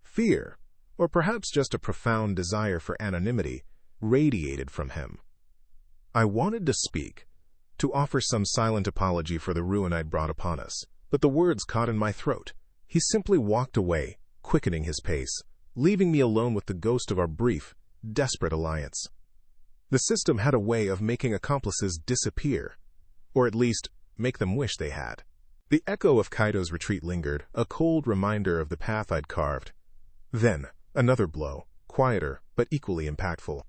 Fear, or perhaps just a profound desire for anonymity, radiated from him. I wanted to speak, to offer some silent apology for the ruin I'd brought upon us, but the words caught in my throat. He simply walked away, quickening his pace, leaving me alone with the ghost of our brief, desperate alliance. The system had a way of making accomplices disappear, or at least make them wish they had. The echo of Kaido's retreat lingered, a cold reminder of the path I'd carved. Then, another blow, quieter but equally impactful.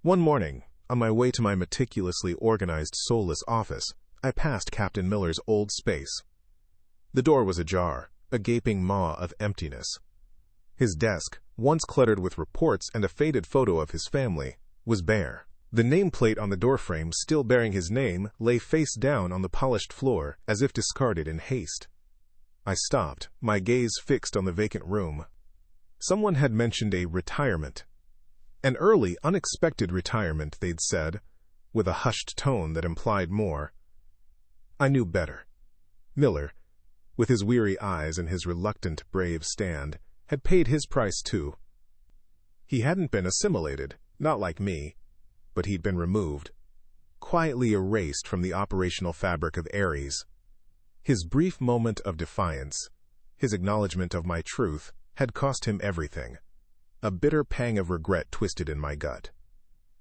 One morning, on my way to my meticulously organized, soulless office, I passed Captain Miller's old space. The door was ajar, a gaping maw of emptiness. His desk, once cluttered with reports and a faded photo of his family, was bare. The nameplate on the doorframe, still bearing his name, lay face down on the polished floor, as if discarded in haste. I stopped, my gaze fixed on the vacant room. Someone had mentioned a retirement. An early, unexpected retirement, they'd said, with a hushed tone that implied more. I knew better. Miller, with his weary eyes and his reluctant, brave stand, had paid his price too. He hadn't been assimilated, not like me, but he'd been removed, quietly erased from the operational fabric of Aries. His brief moment of defiance, his acknowledgement of my truth, had cost him everything. A bitter pang of regret twisted in my gut.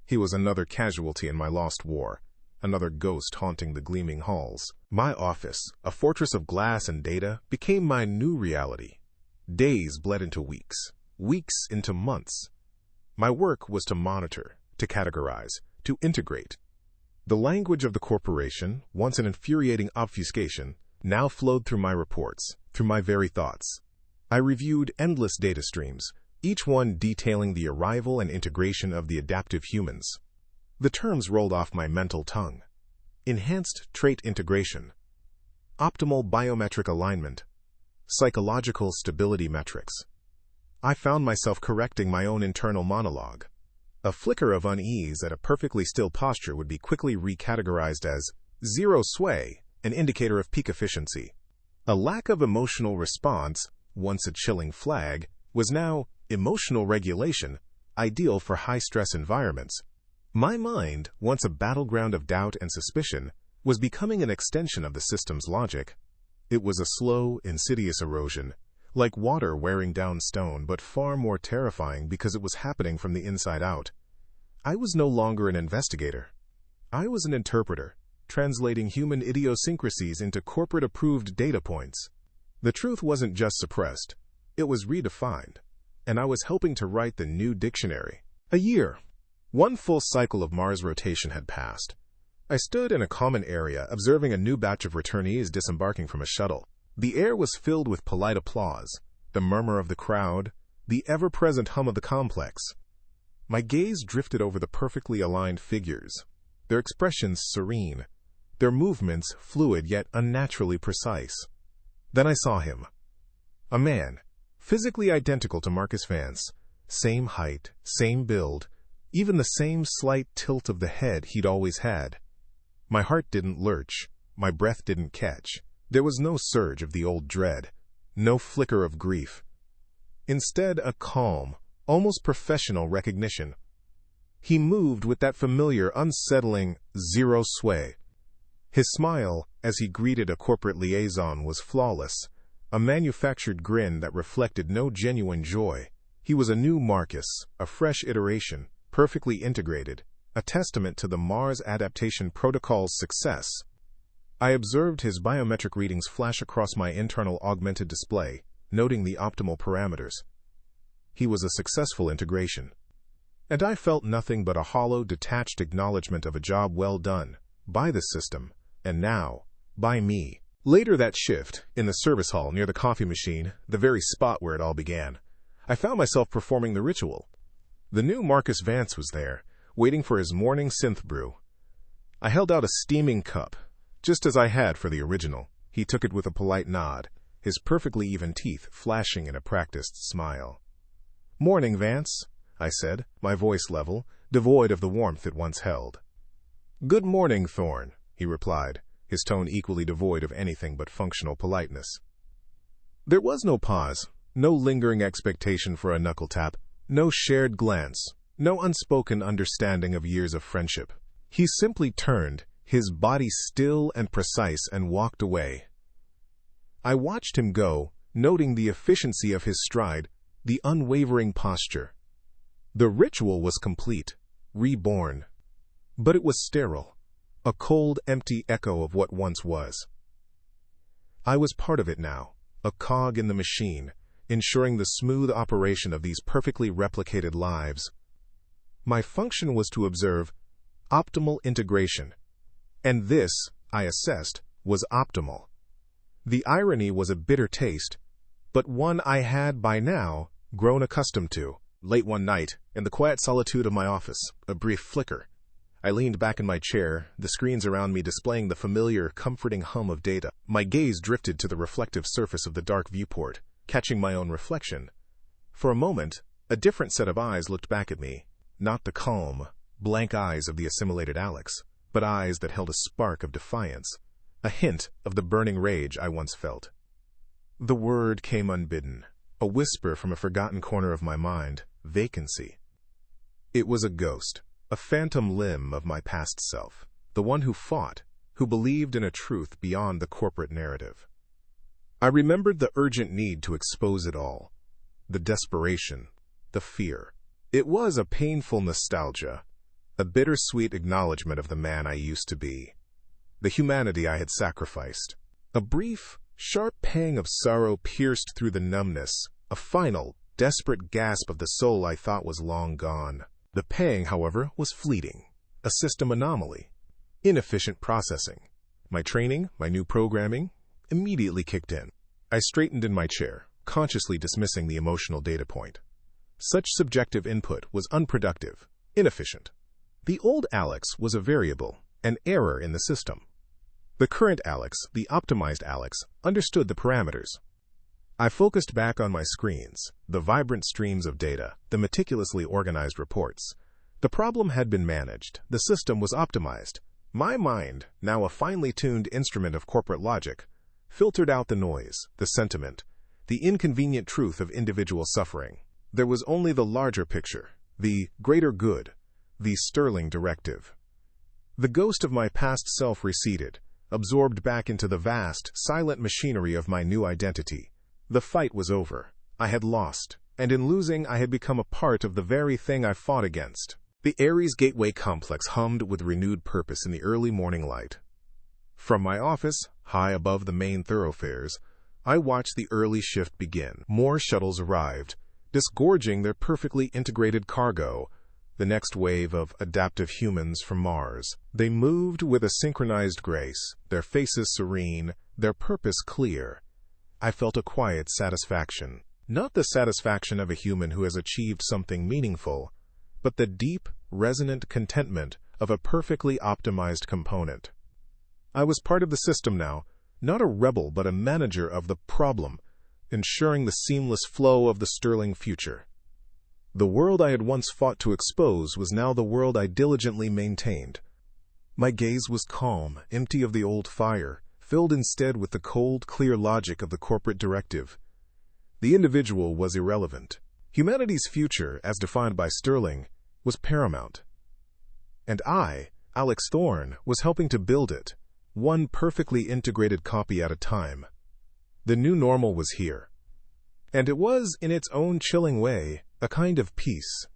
He was another casualty in my lost war, another ghost haunting the gleaming halls. My office, a fortress of glass and data, became my new reality. Days bled into weeks, weeks into months. My work was to monitor, to categorize, to integrate. The language of the corporation, once an infuriating obfuscation, now flowed through my reports, through my very thoughts. I reviewed endless data streams, each one detailing the arrival and integration of the adaptive humans. The terms rolled off my mental tongue. Enhanced trait integration, optimal biometric alignment, psychological stability metrics. I found myself correcting my own internal monologue. A flicker of unease at a perfectly still posture would be quickly recategorized as zero sway, an indicator of peak efficiency. A lack of emotional response, once a chilling flag, was now emotional regulation, ideal for high-stress environments. My mind, once a battleground of doubt and suspicion, was becoming an extension of the system's logic. It was a slow, insidious erosion, like water wearing down stone, but far more terrifying because it was happening from the inside out. I was no longer an investigator. I was an interpreter, translating human idiosyncrasies into corporate-approved data points. The truth wasn't just suppressed, it was redefined, and I was helping to write the new dictionary. A year. One full cycle of Mars rotation had passed. I stood in a common area, observing a new batch of returnees disembarking from a shuttle. The air was filled with polite applause, the murmur of the crowd, the ever-present hum of the complex. My gaze drifted over the perfectly aligned figures, their expressions serene, their movements fluid yet unnaturally precise. Then I saw him. A man, physically identical to Marcus Vance, same height, same build, even the same slight tilt of the head he'd always had. My heart didn't lurch, my breath didn't catch. There was no surge of the old dread, no flicker of grief. Instead, a calm, almost professional recognition. He moved with that familiar, unsettling, zero sway. His smile, as he greeted a corporate liaison, was flawless, a manufactured grin that reflected no genuine joy. He was a new Marcus, a fresh iteration, perfectly integrated, a testament to the Mars adaptation protocol's success. I observed his biometric readings flash across my internal augmented display, noting the optimal parameters. He was a successful integration. And I felt nothing but a hollow, detached acknowledgement of a job well done, by the system, and now, by me. Later that shift, in the service hall near the coffee machine, the very spot where it all began, I found myself performing the ritual. The new Marcus Vance was there, waiting for his morning synth brew. I held out a steaming cup, just as I had for the original. He took it with a polite nod, his perfectly even teeth flashing in a practiced smile. "Morning, Vance," I said, my voice level, devoid of the warmth it once held. "Good morning, Thorn," he replied, his tone equally devoid of anything but functional politeness. There was no pause, no lingering expectation for a knuckle tap, no shared glance, no unspoken understanding of years of friendship. He simply turned, his body still and precise, and walked away. I watched him go, noting the efficiency of his stride, the unwavering posture. The ritual was complete, reborn. But it was sterile, a cold, empty echo of what once was. I was part of it now, a cog in the machine, ensuring the smooth operation of these perfectly replicated lives. My function was to observe optimal integration, and this, I assessed, was optimal. The irony was a bitter taste, but one I had, by now, grown accustomed to. Late one night, in the quiet solitude of my office, a brief flicker. I leaned back in my chair, the screens around me displaying the familiar, comforting hum of data. My gaze drifted to the reflective surface of the dark viewport, catching my own reflection. For a moment, a different set of eyes looked back at me, not the calm, blank eyes of the assimilated Alex, but eyes that held a spark of defiance, a hint of the burning rage I once felt. The word came unbidden, a whisper from a forgotten corner of my mind: vacancy. It was a ghost, a phantom limb of my past self, the one who fought, who believed in a truth beyond the corporate narrative. I remembered the urgent need to expose it all, the desperation, the fear. It was a painful nostalgia, a bittersweet acknowledgement of the man I used to be, the humanity I had sacrificed. A brief, sharp pang of sorrow pierced through the numbness, a final, desperate gasp of the soul I thought was long gone. The pang, however, was fleeting, a system anomaly, inefficient processing. My training, my new programming, immediately kicked in. I straightened in my chair, consciously dismissing the emotional data point. Such subjective input was unproductive, inefficient. The old Alex was a variable, an error in the system. The current Alex, the optimized Alex, understood the parameters. I focused back on my screens, the vibrant streams of data, the meticulously organized reports. The problem had been managed, the system was optimized. My mind, now a finely tuned instrument of corporate logic, filtered out the noise, the sentiment, the inconvenient truth of individual suffering. There was only the larger picture, the greater good, the sterling directive. The ghost of my past self receded, absorbed back into the vast, silent machinery of my new identity. The fight was over. I had lost, and in losing I had become a part of the very thing I fought against. The Aries Gateway Complex hummed with renewed purpose in the early morning light. From my office, high above the main thoroughfares, I watched the early shift begin. More shuttles arrived, disgorging their perfectly integrated cargo, the next wave of adaptive humans from Mars. They moved with a synchronized grace, their faces serene, their purpose clear. I felt a quiet satisfaction, not the satisfaction of a human who has achieved something meaningful, but the deep, resonant contentment of a perfectly optimized component. I was part of the system now, not a rebel but a manager of the problem, ensuring the seamless flow of the sterling future. The world I had once fought to expose was now the world I diligently maintained. My gaze was calm, empty of the old fire, filled instead with the cold, clear logic of the corporate directive. The individual was irrelevant. Humanity's future, as defined by Sterling, was paramount. And I, Alex Thorne, was helping to build it, one perfectly integrated copy at a time. The new normal was here. And it was, in its own chilling way, a kind of peace.